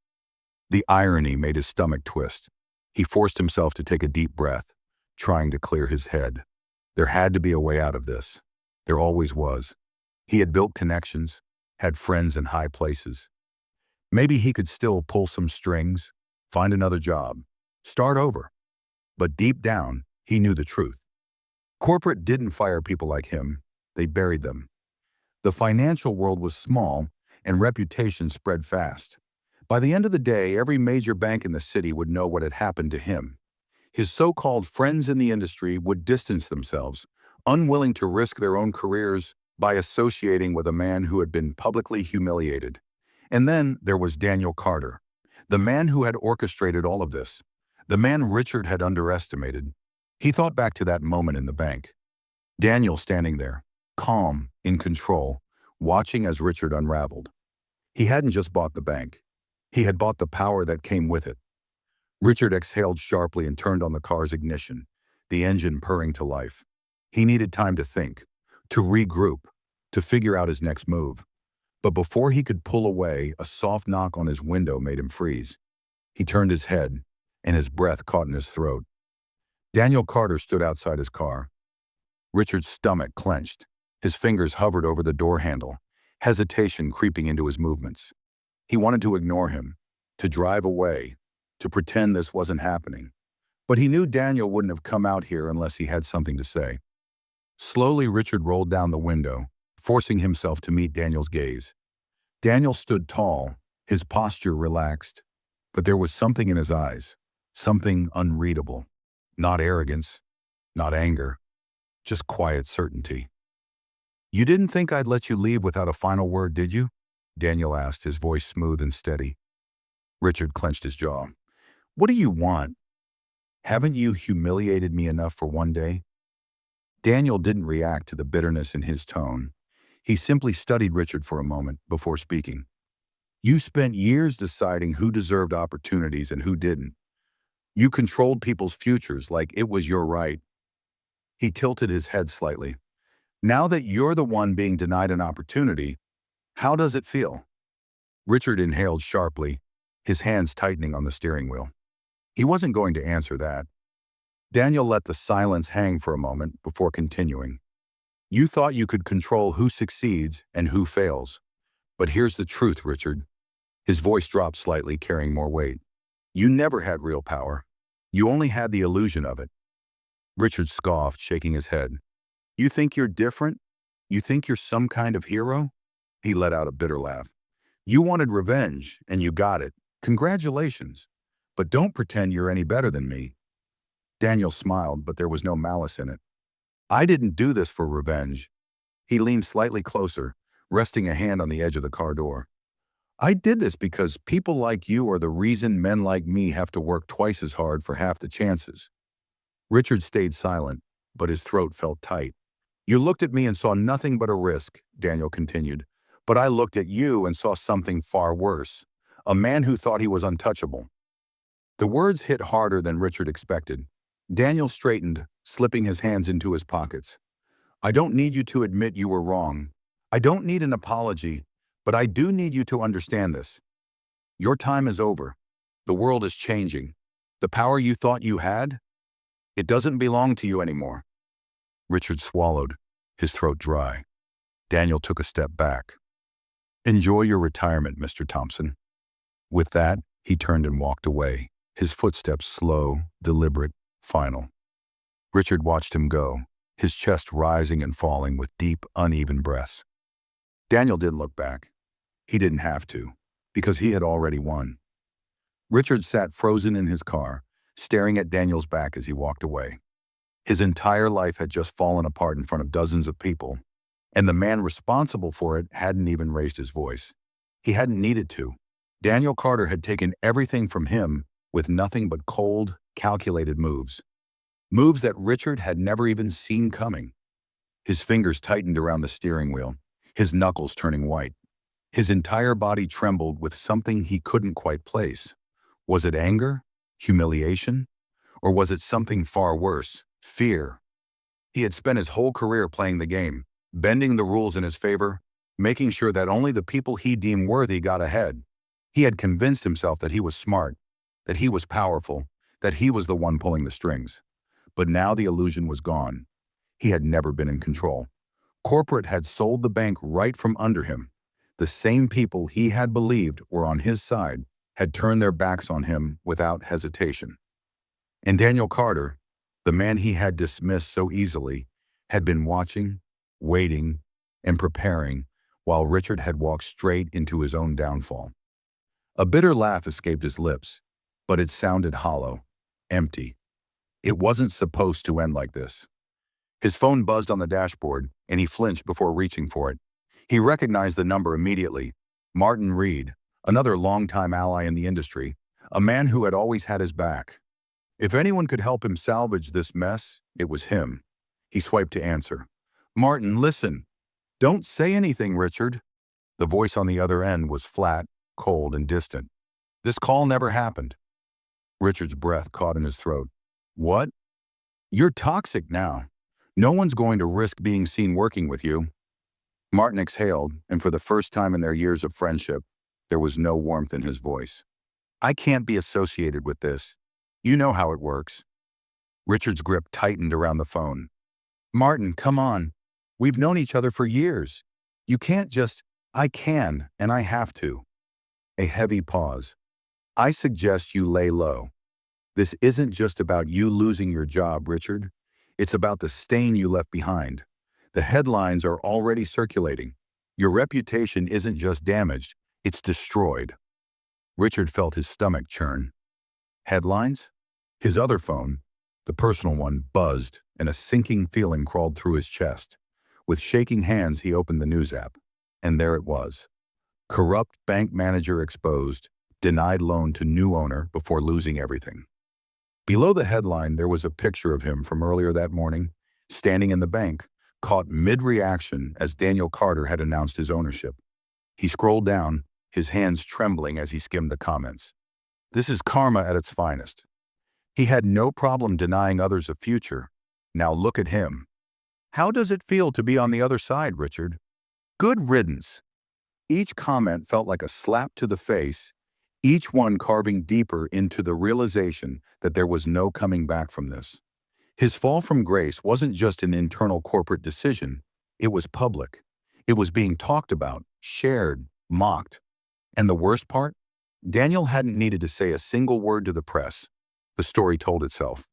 The irony made his stomach twist. He forced himself to take a deep breath, trying to clear his head. There had to be a way out of this. There always was. He had built connections, had friends in high places. Maybe he could still pull some strings, find another job, start over. But deep down, he knew the truth. Corporate didn't fire people like him. They buried them. The financial world was small, and reputation spread fast. By the end of the day, every major bank in the city would know what had happened to him. His so-called friends in the industry would distance themselves, unwilling to risk their own careers by associating with a man who had been publicly humiliated. And then there was Daniel Carter, the man who had orchestrated all of this, the man Richard had underestimated. He thought back to that moment in the bank. Daniel standing there, calm, in control, watching as Richard unraveled. He hadn't just bought the bank. He had bought the power that came with it. Richard exhaled sharply and turned on the car's ignition, the engine purring to life. He needed time to think, to regroup, to figure out his next move. But before he could pull away, a soft knock on his window made him freeze. He turned his head, and his breath caught in his throat. Daniel Carter stood outside his car. Richard's stomach clenched. His fingers hovered over the door handle, hesitation creeping into his movements. He wanted to ignore him, to drive away, to pretend this wasn't happening. But he knew Daniel wouldn't have come out here unless he had something to say. Slowly, Richard rolled down the window, forcing himself to meet Daniel's gaze. Daniel stood tall, his posture relaxed, but there was something in his eyes, something unreadable. Not arrogance, not anger, just quiet certainty. You didn't think I'd let you leave without a final word, did you? Daniel asked, his voice smooth and steady. Richard clenched his jaw. What do you want? Haven't you humiliated me enough for one day? Daniel didn't react to the bitterness in his tone. He simply studied Richard for a moment before speaking. You spent years deciding who deserved opportunities and who didn't. You controlled people's futures like it was your right. He tilted his head slightly. Now that you're the one being denied an opportunity, how does it feel? Richard inhaled sharply, his hands tightening on the steering wheel. He wasn't going to answer that. Daniel let the silence hang for a moment before continuing. You thought you could control who succeeds and who fails. But here's the truth, Richard. His voice dropped slightly, carrying more weight. You never had real power. You only had the illusion of it. Richard scoffed, shaking his head. You think you're different? You think you're some kind of hero? He let out a bitter laugh. You wanted revenge, and you got it. Congratulations. But don't pretend you're any better than me. Daniel smiled, but there was no malice in it. I didn't do this for revenge. He leaned slightly closer, resting a hand on the edge of the car door. I did this because people like you are the reason men like me have to work twice as hard for half the chances. Richard stayed silent, but his throat felt tight. You looked at me and saw nothing but a risk, Daniel continued. But I looked at you and saw something far worse. A man who thought he was untouchable. The words hit harder than Richard expected. Daniel straightened, slipping his hands into his pockets. I don't need you to admit you were wrong. I don't need an apology, but I do need you to understand this. Your time is over. The world is changing. The power you thought you had, it doesn't belong to you anymore. Richard swallowed, his throat dry. Daniel took a step back. Enjoy your retirement, Mr. Thompson. With that, he turned and walked away, his footsteps slow, deliberate, final. Richard watched him go, his chest rising and falling with deep, uneven breaths. Daniel didn't look back. He didn't have to, because he had already won. Richard sat frozen in his car, staring at Daniel's back as he walked away. His entire life had just fallen apart in front of dozens of people, and the man responsible for it hadn't even raised his voice. He hadn't needed to. Daniel Carter had taken everything from him with nothing but cold, calculated moves. Moves that Richard had never even seen coming. His fingers tightened around the steering wheel, his knuckles turning white. His entire body trembled with something he couldn't quite place. Was it anger? Humiliation? Or was it something far worse? Fear. He had spent his whole career playing the game, bending the rules in his favor, making sure that only the people he deemed worthy got ahead. He had convinced himself that he was smart, that he was powerful, that he was the one pulling the strings. But now the illusion was gone. He had never been in control. Corporate had sold the bank right from under him. The same people he had believed were on his side had turned their backs on him without hesitation. And Daniel Carter, the man he had dismissed so easily, had been watching, waiting, and preparing while Richard had walked straight into his own downfall. A bitter laugh escaped his lips, but it sounded hollow, empty. It wasn't supposed to end like this. His phone buzzed on the dashboard, and he flinched before reaching for it. He recognized the number immediately. Martin Reed, another longtime ally in the industry, a man who had always had his back. If anyone could help him salvage this mess, it was him. He swiped to answer. Martin, listen. Don't say anything, Richard. The voice on the other end was flat, cold, and distant. This call never happened. Richard's breath caught in his throat. What? You're toxic now. No one's going to risk being seen working with you. Martin exhaled, and for the first time in their years of friendship, there was no warmth in his voice. I can't be associated with this. You know how it works. Richard's grip tightened around the phone. Martin, come on. We've known each other for years. You can't just, I can, and I have to. A heavy pause. I suggest you lay low. This isn't just about you losing your job, Richard. It's about the stain you left behind. The headlines are already circulating. Your reputation isn't just damaged, it's destroyed. Richard felt his stomach churn. Headlines? His other phone, the personal one, buzzed, and a sinking feeling crawled through his chest. With shaking hands, he opened the news app. And there it was. Corrupt bank manager exposed, denied loan to new owner before losing everything. Below the headline, there was a picture of him from earlier that morning, standing in the bank, caught mid-reaction as Daniel Carter had announced his ownership. He scrolled down, his hands trembling as he skimmed the comments. This is karma at its finest. He had no problem denying others a future. Now look at him. How does it feel to be on the other side, Richard? Good riddance. Each comment felt like a slap to the face, each one carving deeper into the realization that there was no coming back from this. His fall from grace wasn't just an internal corporate decision, it was public. It was being talked about, shared, mocked. And the worst part? Daniel hadn't needed to say a single word to the press. The story told itself.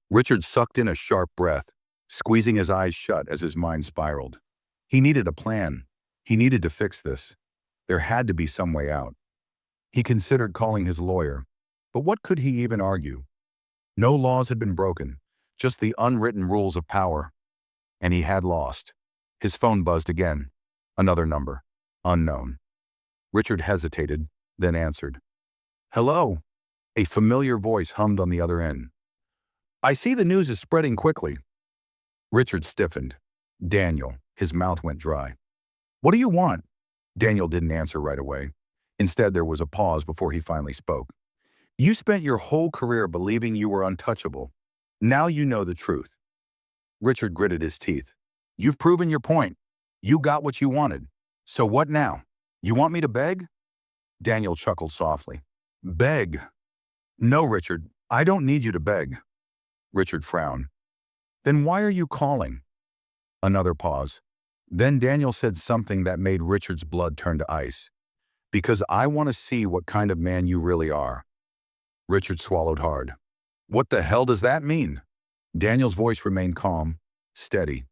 Richard sucked in a sharp breath, squeezing his eyes shut as his mind spiraled. He needed a plan. He needed to fix this. There had to be some way out. He considered calling his lawyer, but what could he even argue? No laws had been broken, just the unwritten rules of power. And he had lost. His phone buzzed again. Another number. Unknown. Richard hesitated, then answered. Hello? A familiar voice hummed on the other end. I see the news is spreading quickly. Richard stiffened. Daniel. His mouth went dry. What do you want? Daniel didn't answer right away. Instead, there was a pause before he finally spoke. You spent your whole career believing you were untouchable. Now you know the truth. Richard gritted his teeth. You've proven your point. You got what you wanted. So what now? You want me to beg? Daniel chuckled softly. Beg? No, Richard, I don't need you to beg. Richard frowned. Then why are you calling? Another pause. Then Daniel said something that made Richard's blood turn to ice. Because I want to see what kind of man you really are. Richard swallowed hard. What the hell does that mean? Daniel's voice remained calm, steady.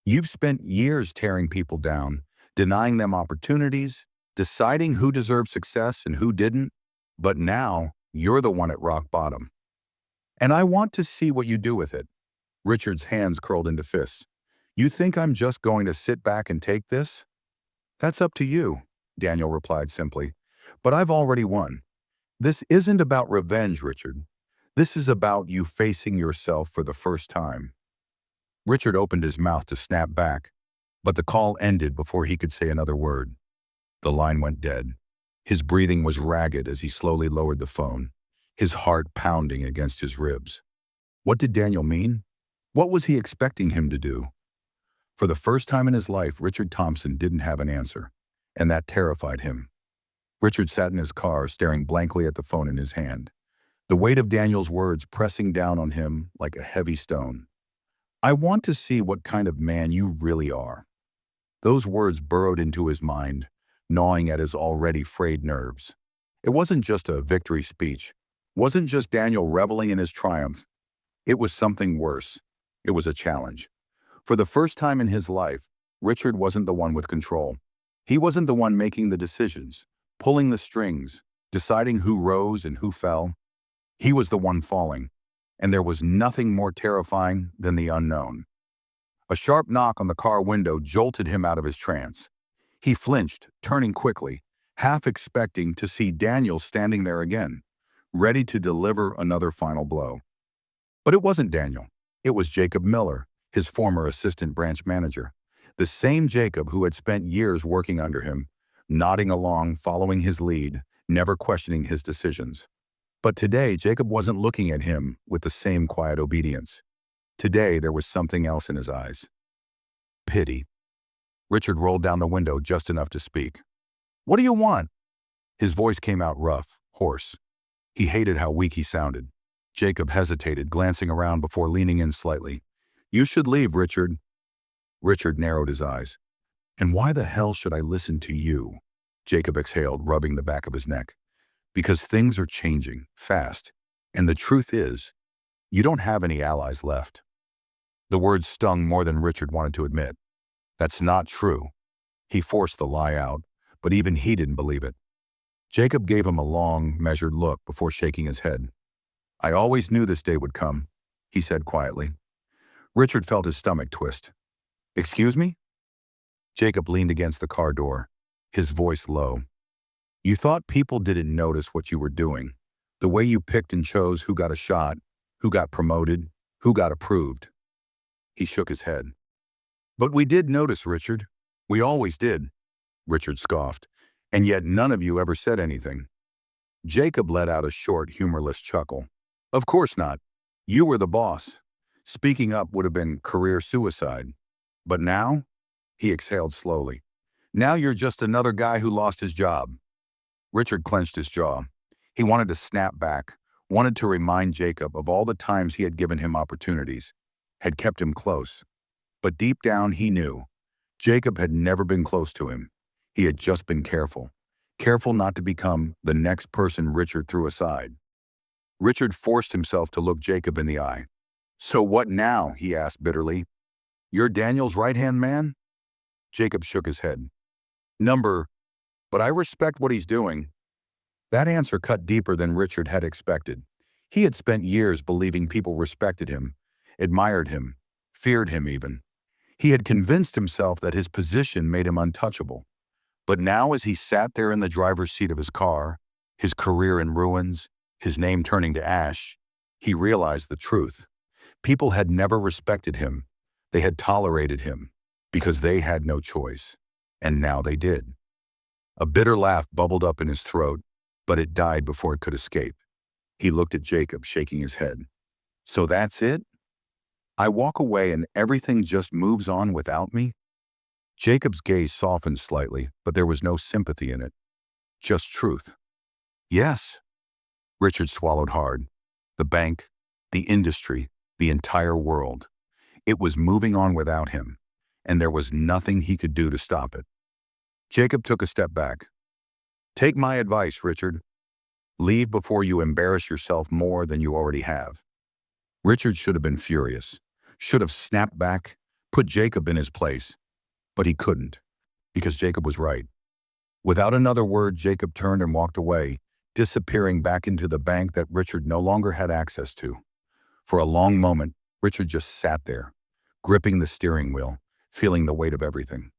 You've spent years tearing people down, denying them opportunities, deciding who deserved success and who didn't, but now you're the one at rock bottom. And I want to see what you do with it. Richard's hands curled into fists. You think I'm just going to sit back and take this? That's up to you, Daniel replied simply. But I've already won. This isn't about revenge, Richard. This is about you facing yourself for the first time. Richard opened his mouth to snap back, but the call ended before he could say another word. The line went dead. His breathing was ragged as he slowly lowered the phone, his heart pounding against his ribs. What did Daniel mean? What was he expecting him to do? For the first time in his life, Richard Thompson didn't have an answer, and that terrified him. Richard sat in his car, staring blankly at the phone in his hand, the weight of Daniel's words pressing down on him like a heavy stone. I want to see what kind of man you really are. Those words burrowed into his mind, gnawing at his already frayed nerves. It wasn't just a victory speech. It wasn't just Daniel reveling in his triumph. It was something worse. It was a challenge. For the first time in his life, Richard wasn't the one with control. He wasn't the one making the decisions, pulling the strings, deciding who rose and who fell. He was the one falling, and there was nothing more terrifying than the unknown. A sharp knock on the car window jolted him out of his trance. He flinched, turning quickly, half expecting to see Daniel standing there again, ready to deliver another final blow. But it wasn't Daniel. It was Jacob Miller, his former assistant branch manager, the same Jacob who had spent years working under him, nodding along, following his lead, never questioning his decisions. But today, Jacob wasn't looking at him with the same quiet obedience. Today, there was something else in his eyes. Pity. Richard rolled down the window just enough to speak. What do you want? His voice came out rough, hoarse. He hated how weak he sounded. Jacob hesitated, glancing around before leaning in slightly. You should leave, Richard. Richard narrowed his eyes. And why the hell should I listen to you? Jacob exhaled, rubbing the back of his neck. Because things are changing, fast. And the truth is, you don't have any allies left. The words stung more than Richard wanted to admit. That's not true. He forced the lie out, but even he didn't believe it. Jacob gave him a long, measured look before shaking his head. I always knew this day would come, he said quietly. Richard felt his stomach twist. Excuse me? Jacob leaned against the car door, his voice low. You thought people didn't notice what you were doing. The way you picked and chose who got a shot, who got promoted, who got approved. He shook his head. But we did notice, Richard. We always did, Richard scoffed. And yet none of you ever said anything. Jacob let out a short, humorless chuckle. Of course not. You were the boss. Speaking up would have been career suicide. But now? He exhaled slowly. Now you're just another guy who lost his job. Richard clenched his jaw. He wanted to snap back, wanted to remind Jacob of all the times he had given him opportunities, had kept him close. But deep down he knew. Jacob had never been close to him. He had just been careful. Careful not to become the next person Richard threw aside. Richard forced himself to look Jacob in the eye. So what now? He asked bitterly. You're Daniel's right-hand man? Jacob shook his head. But I respect what he's doing. That answer cut deeper than Richard had expected. He had spent years believing people respected him, admired him, feared him even. He had convinced himself that his position made him untouchable. But now as he sat there in the driver's seat of his car, his career in ruins, his name turning to ash, he realized the truth. People had never respected him. They had tolerated him because they had no choice. And now they did. A bitter laugh bubbled up in his throat, but it died before it could escape. He looked at Jacob, shaking his head. So that's it? I walk away and everything just moves on without me? Jacob's gaze softened slightly, but there was no sympathy in it. Just truth. Yes. Richard swallowed hard. The bank, the industry, the entire world. It was moving on without him, and there was nothing he could do to stop it. Jacob took a step back. Take my advice, Richard. Leave before you embarrass yourself more than you already have. Richard should have been furious, should have snapped back, put Jacob in his place. But he couldn't, because Jacob was right. Without another word, Jacob turned and walked away, disappearing back into the bank that Richard no longer had access to. For a long moment, Richard just sat there, gripping the steering wheel, feeling the weight of everything.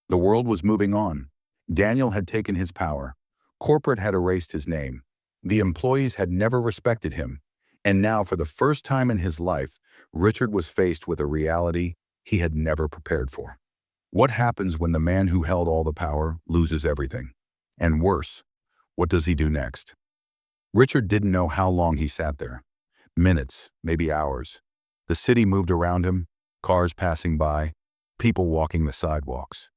The world was moving on. Daniel had taken his power. Corporate had erased his name. The employees had never respected him. And now, for the first time in his life, Richard was faced with a reality he had never prepared for. What happens when the man who held all the power loses everything? And worse, what does he do next? Richard didn't know how long he sat there. Minutes, maybe hours. The city moved around him, cars passing by, people walking the sidewalks,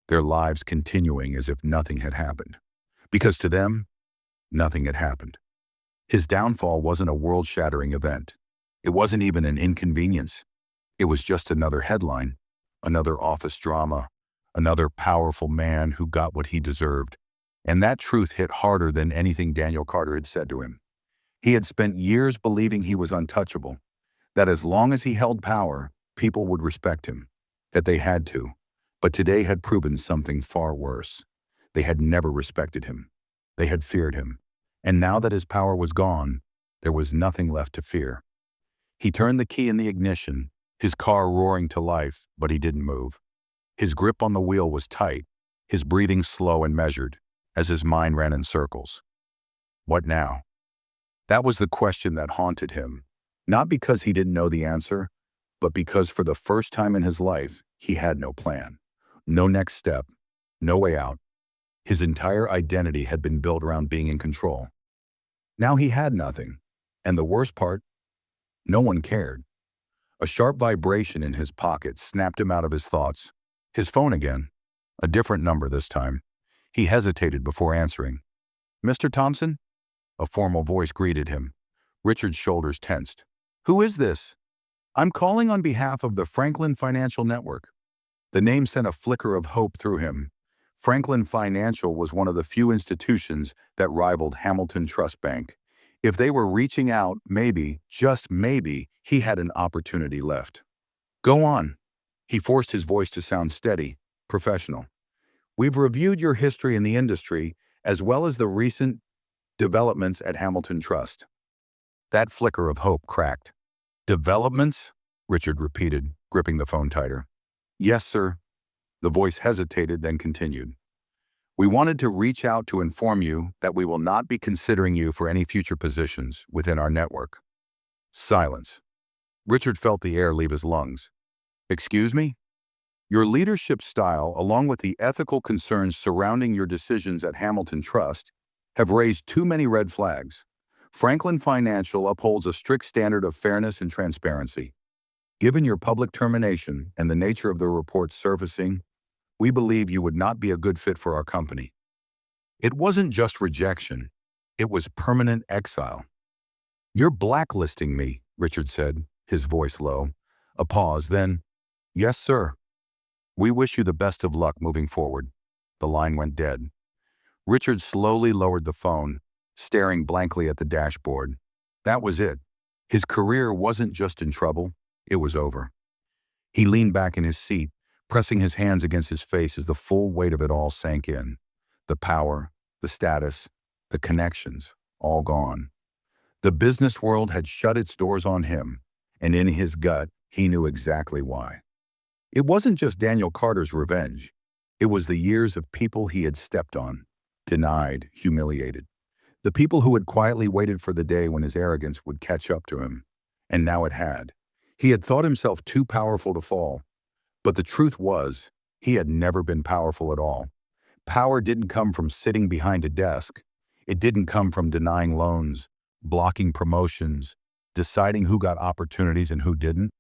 their lives continuing as if nothing had happened. Because to them, nothing had happened. His downfall wasn't a world-shattering event. It wasn't even an inconvenience. It was just another headline, another office drama, another powerful man who got what he deserved. And that truth hit harder than anything Daniel Carter had said to him. He had spent years believing he was untouchable, that as long as he held power, people would respect him, that they had to. But today had proven something far worse. They had never respected him. They had feared him. And now that his power was gone, there was nothing left to fear. He turned the key in the ignition, his car roaring to life, but he didn't move. His grip on the wheel was tight, his breathing slow and measured, as his mind ran in circles. What now? That was the question that haunted him, not because he didn't know the answer, but because for the first time in his life, he had no plan, no next step, no way out. His entire identity had been built around being in control. Now he had nothing, and the worst part, no one cared. A sharp vibration in his pocket snapped him out of his thoughts. His phone again, a different number this time. He hesitated before answering. Mr. Thompson? A formal voice greeted him. Richard's shoulders tensed. Who is this? I'm calling on behalf of the Franklin Financial Network. The name sent a flicker of hope through him. Franklin Financial was one of the few institutions that rivaled Hamilton Trust Bank. If they were reaching out, maybe, just maybe, he had an opportunity left. Go on. He forced his voice to sound steady, professional. We've reviewed your history in the industry, as well as the recent developments at Hamilton Trust. That flicker of hope cracked. Developments? Richard repeated, gripping the phone tighter. Yes, sir. The voice hesitated, then continued. We wanted to reach out to inform you that we will not be considering you for any future positions within our network. Silence. Richard felt the air leave his lungs. Excuse me? Your leadership style, along with the ethical concerns surrounding your decisions at Hamilton Trust, have raised too many red flags. Franklin Financial upholds a strict standard of fairness and transparency. Given your public termination and the nature of the report's surfacing, we believe you would not be a good fit for our company. It wasn't just rejection. It was permanent exile. You're blacklisting me, Richard said, his voice low. A pause, then, yes, sir. We wish you the best of luck moving forward. The line went dead. Richard slowly lowered the phone, staring blankly at the dashboard. That was it. His career wasn't just in trouble, it was over. He leaned back in his seat, pressing his hands against his face as the full weight of it all sank in. The power, the status, the connections, all gone. The business world had shut its doors on him, and in his gut, he knew exactly why. It wasn't just Daniel Carter's revenge. It was the years of people he had stepped on, denied, humiliated. The people who had quietly waited for the day when his arrogance would catch up to him. And now it had. He had thought himself too powerful to fall. But the truth was, he had never been powerful at all. Power didn't come from sitting behind a desk. It didn't come from denying loans, blocking promotions, deciding who got opportunities and who didn't.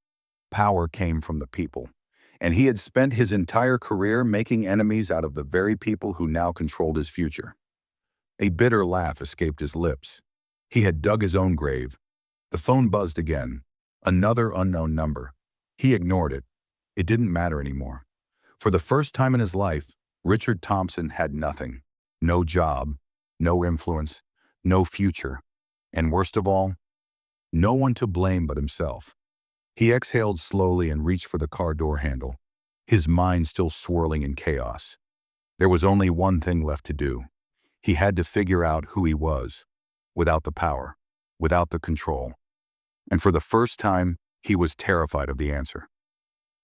Power came from the people. And he had spent his entire career making enemies out of the very people who now controlled his future. A bitter laugh escaped his lips. He had dug his own grave. The phone buzzed again. Another unknown number. He ignored it. It didn't matter anymore. For the first time in his life, Richard Thompson had nothing. No job, no influence, no future. And worst of all, no one to blame but himself. He exhaled slowly and reached for the car door handle, his mind still swirling in chaos. There was only one thing left to do. He had to figure out who he was, without the power, without the control. And for the first time, he was terrified of the answer.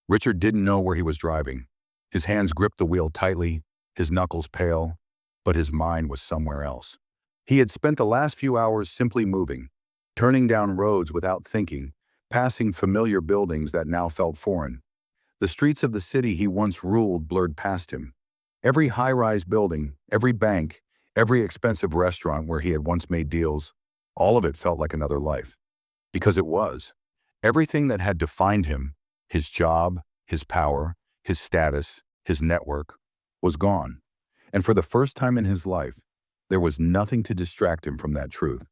Richard didn't know where he was driving. His hands gripped the wheel tightly, his knuckles pale, but his mind was somewhere else. He had spent the last few hours simply moving, turning down roads without thinking, passing familiar buildings that now felt foreign. The streets of the city he once ruled blurred past him. Every high-rise building, every bank, every expensive restaurant where he had once made deals, all of it felt like another life. Because it was. Everything that had defined him, his job, his power, his status, his network, was gone. And for the first time in his life, there was nothing to distract him from that truth.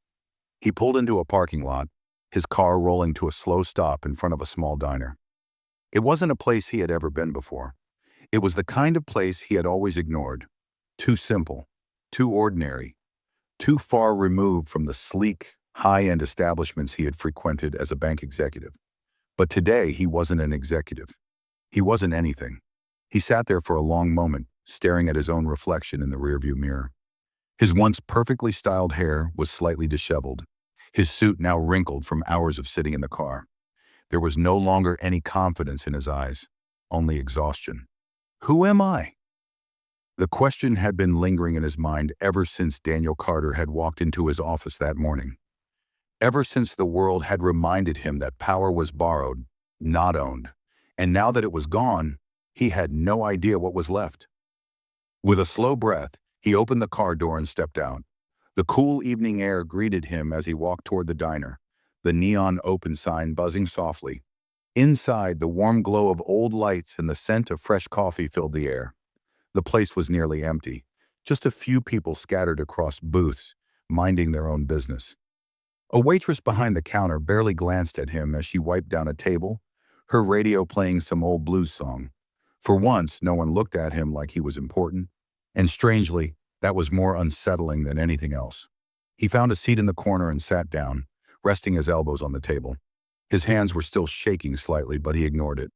He pulled into a parking lot, his car rolling to a slow stop in front of a small diner. It wasn't a place he had ever been before. It was the kind of place he had always ignored. Too simple, too ordinary, too far removed from the sleek, high-end establishments he had frequented as a bank executive. But today, he wasn't an executive. He wasn't anything. He sat there for a long moment, staring at his own reflection in the rearview mirror. His once perfectly styled hair was slightly disheveled, his suit now wrinkled from hours of sitting in the car. There was no longer any confidence in his eyes, only exhaustion. Who am I? The question had been lingering in his mind ever since Daniel Carter had walked into his office that morning. Ever since the world had reminded him that power was borrowed, not owned, and now that it was gone, he had no idea what was left. With a slow breath, he opened the car door and stepped out. The cool evening air greeted him as he walked toward the diner, the neon open sign buzzing softly. Inside, the warm glow of old lights and the scent of fresh coffee filled the air. The place was nearly empty, just a few people scattered across booths, minding their own business. A waitress behind the counter barely glanced at him as she wiped down a table, her radio playing some old blues song. For once, no one looked at him like he was important, and strangely, that was more unsettling than anything else. He found a seat in the corner and sat down, resting his elbows on the table. His hands were still shaking slightly, but he ignored it.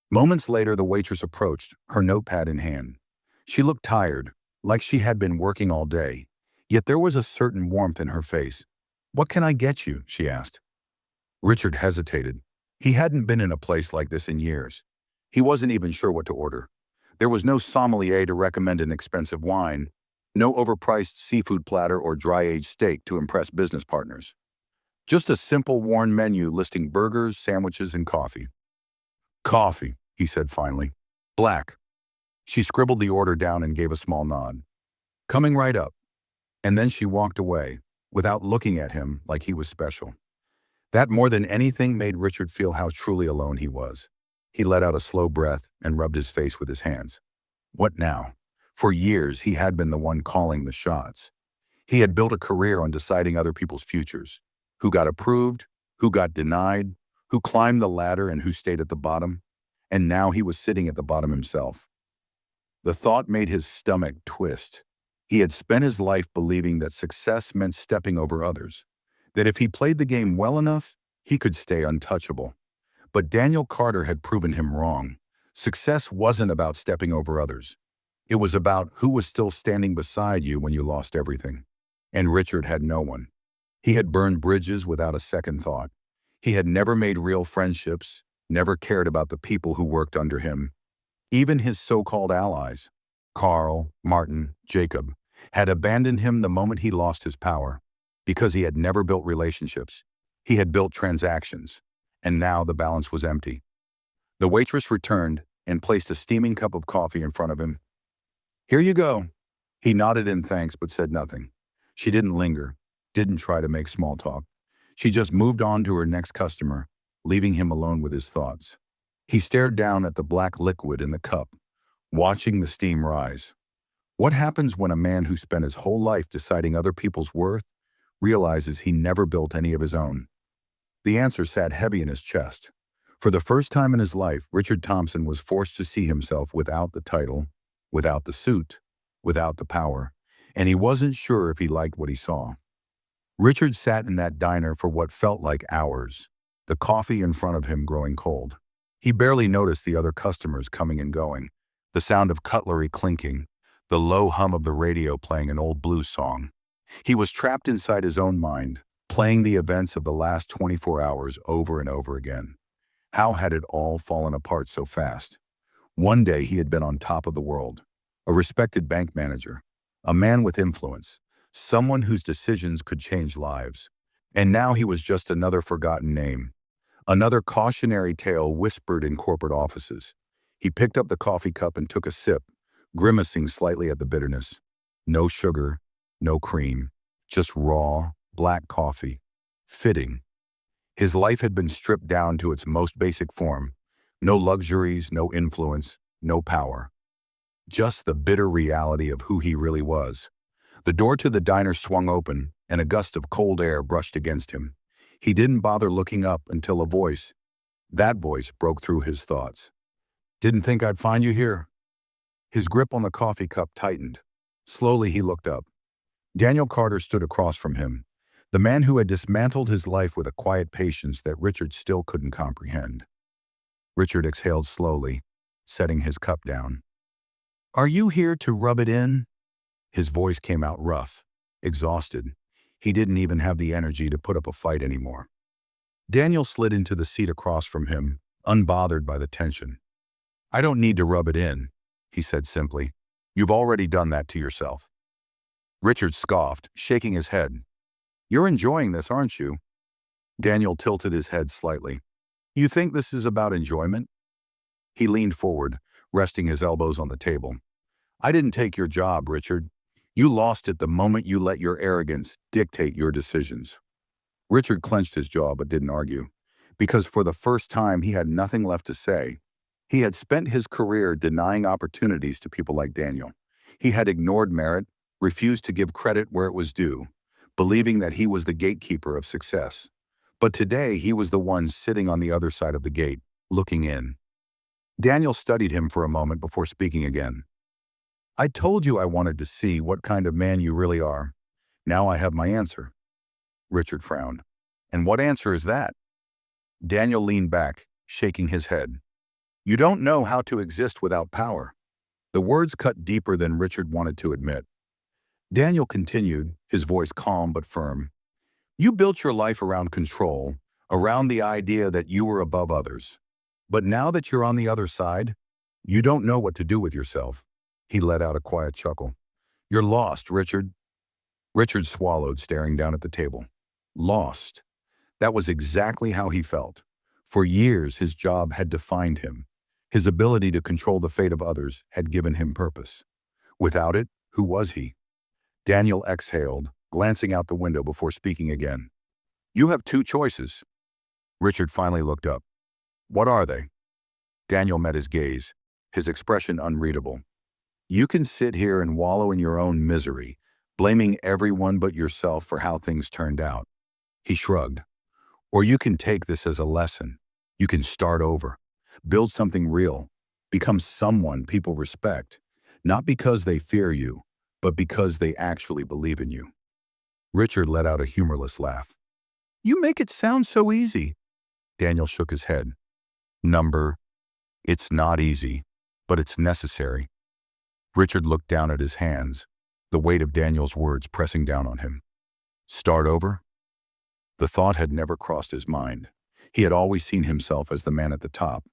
Moments later, the waitress approached, her notepad in hand. She looked tired, like she had been working all day, yet there was a certain warmth in her face. "What can I get you?" she asked. Richard hesitated. He hadn't been in a place like this in years. He wasn't even sure what to order. There was no sommelier to recommend an expensive wine, no overpriced seafood platter or dry-aged steak to impress business partners. Just a simple worn menu listing burgers, sandwiches, and coffee. Coffee, he said finally. Black. She scribbled the order down and gave a small nod. Coming right up. And then she walked away, without looking at him like he was special. That more than anything made Richard feel how truly alone he was. He let out a slow breath and rubbed his face with his hands. What now? For years, he had been the one calling the shots. He had built a career on deciding other people's futures. Who got approved, who got denied, who climbed the ladder and who stayed at the bottom. And now he was sitting at the bottom himself. The thought made his stomach twist. He had spent his life believing that success meant stepping over others, that if he played the game well enough, he could stay untouchable. But Daniel Carter had proven him wrong. Success wasn't about stepping over others. It was about who was still standing beside you when you lost everything. And Richard had no one. He had burned bridges without a second thought. He had never made real friendships, never cared about the people who worked under him. Even his so-called allies, Carl, Martin, Jacob, had abandoned him the moment he lost his power, because he had never built relationships. He had built transactions, and now the balance was empty. The waitress returned and placed a steaming cup of coffee in front of him. Here you go. He nodded in thanks but said nothing. She didn't linger, didn't try to make small talk. She just moved on to her next customer, leaving him alone with his thoughts. He stared down at the black liquid in the cup, watching the steam rise. What happens when a man who spent his whole life deciding other people's worth realizes he never built any of his own? The answer sat heavy in his chest. For the first time in his life, Richard Thompson was forced to see himself without the title, without the suit, without the power, and he wasn't sure if he liked what he saw. Richard sat in that diner for what felt like hours, the coffee in front of him growing cold. He barely noticed the other customers coming and going, the sound of cutlery clinking, the low hum of the radio playing an old blues song. He was trapped inside his own mind, playing the events of the last 24 hours over and over again. How had it all fallen apart so fast? One day he had been on top of the world, a respected bank manager, a man with influence, someone whose decisions could change lives. And now he was just another forgotten name, another cautionary tale whispered in corporate offices. He picked up the coffee cup and took a sip, grimacing slightly at the bitterness. No sugar, no cream, just raw, black coffee. Fitting. His life had been stripped down to its most basic form. No luxuries, no influence, no power. Just the bitter reality of who he really was. The door to the diner swung open, and a gust of cold air brushed against him. He didn't bother looking up until that voice broke through his thoughts. Didn't think I'd find you here. His grip on the coffee cup tightened. Slowly he looked up. Daniel Carter stood across from him, the man who had dismantled his life with a quiet patience that Richard still couldn't comprehend. Richard exhaled slowly, setting his cup down. Are you here to rub it in? His voice came out rough, exhausted. He didn't even have the energy to put up a fight anymore. Daniel slid into the seat across from him, unbothered by the tension. I don't need to rub it in, he said simply. You've already done that to yourself. Richard scoffed, shaking his head. You're enjoying this, aren't you? Daniel tilted his head slightly. You think this is about enjoyment? He leaned forward, resting his elbows on the table. I didn't take your job, Richard. You lost it the moment you let your arrogance dictate your decisions. Richard clenched his jaw but didn't argue, because for the first time he had nothing left to say. He had spent his career denying opportunities to people like Daniel. He had ignored merit, refused to give credit where it was due, believing that he was the gatekeeper of success. But today he was the one sitting on the other side of the gate, looking in. Daniel studied him for a moment before speaking again. I told you I wanted to see what kind of man you really are. Now I have my answer. Richard frowned. And what answer is that? Daniel leaned back, shaking his head. You don't know how to exist without power. The words cut deeper than Richard wanted to admit. Daniel continued, his voice calm but firm. You built your life around control, around the idea that you were above others. But now that you're on the other side, You don't know what to do with yourself. He let out a quiet chuckle. You're lost, Richard. Richard swallowed, staring down at the table. Lost. That was exactly how he felt. For years, his job had defined him. His ability to control the fate of others had given him purpose. Without it, who was he? Daniel exhaled, glancing out the window before speaking again. You have two choices. Richard finally looked up. What are they? Daniel met his gaze, his expression unreadable. You can sit here and wallow in your own misery, blaming everyone but yourself for how things turned out. He shrugged. Or you can take this as a lesson. You can start over, build something real, become someone people respect, not because they fear you, but because they actually believe in you. Richard let out a humorless laugh. You make it sound so easy. Daniel shook his head. It's not easy, but it's necessary. Richard looked down at his hands, the weight of Daniel's words pressing down on him. Start over? The thought had never crossed his mind. He had always seen himself as the man at the top,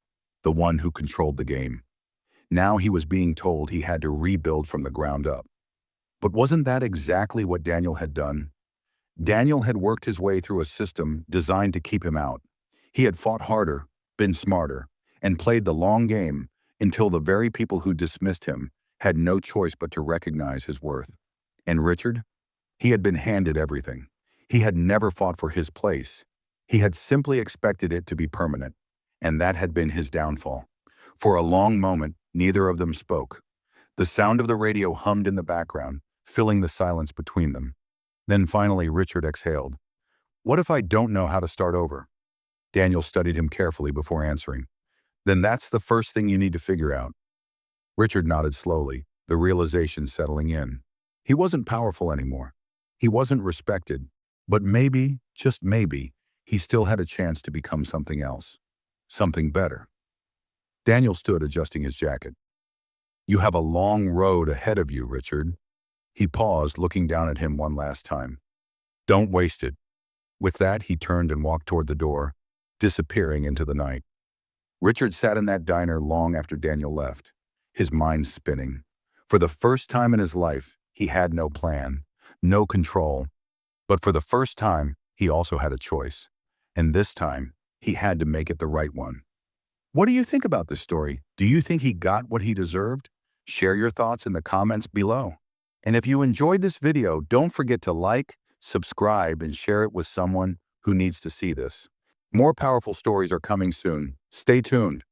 the one who controlled the game. Now he was being told he had to rebuild from the ground up. But wasn't that exactly what Daniel had done? Daniel had worked his way through a system designed to keep him out. He had fought harder, been smarter, and played the long game until the very people who dismissed him had no choice but to recognize his worth. And Richard? He had been handed everything. He had never fought for his place. He had simply expected it to be permanent, and that had been his downfall. For a long moment, neither of them spoke. The sound of the radio hummed in the background, filling the silence between them. Then finally, Richard exhaled. What if I don't know how to start over? Daniel studied him carefully before answering. Then that's the first thing you need to figure out. Richard nodded slowly, the realization settling in. He wasn't powerful anymore. He wasn't respected. But maybe, just maybe, he still had a chance to become something else. Something better. Daniel stood, adjusting his jacket. You have a long road ahead of you, Richard. He paused, looking down at him one last time. Don't waste it. With that, he turned and walked toward the door, disappearing into the night. Richard sat in that diner long after Daniel left, his mind spinning. For the first time in his life, he had no plan, no control. But for the first time, he also had a choice. And this time, he had to make it the right one. What do you think about this story? Do you think he got what he deserved? Share your thoughts in the comments below. And if you enjoyed this video, don't forget to like, subscribe, and share it with someone who needs to see this. More powerful stories are coming soon. Stay tuned.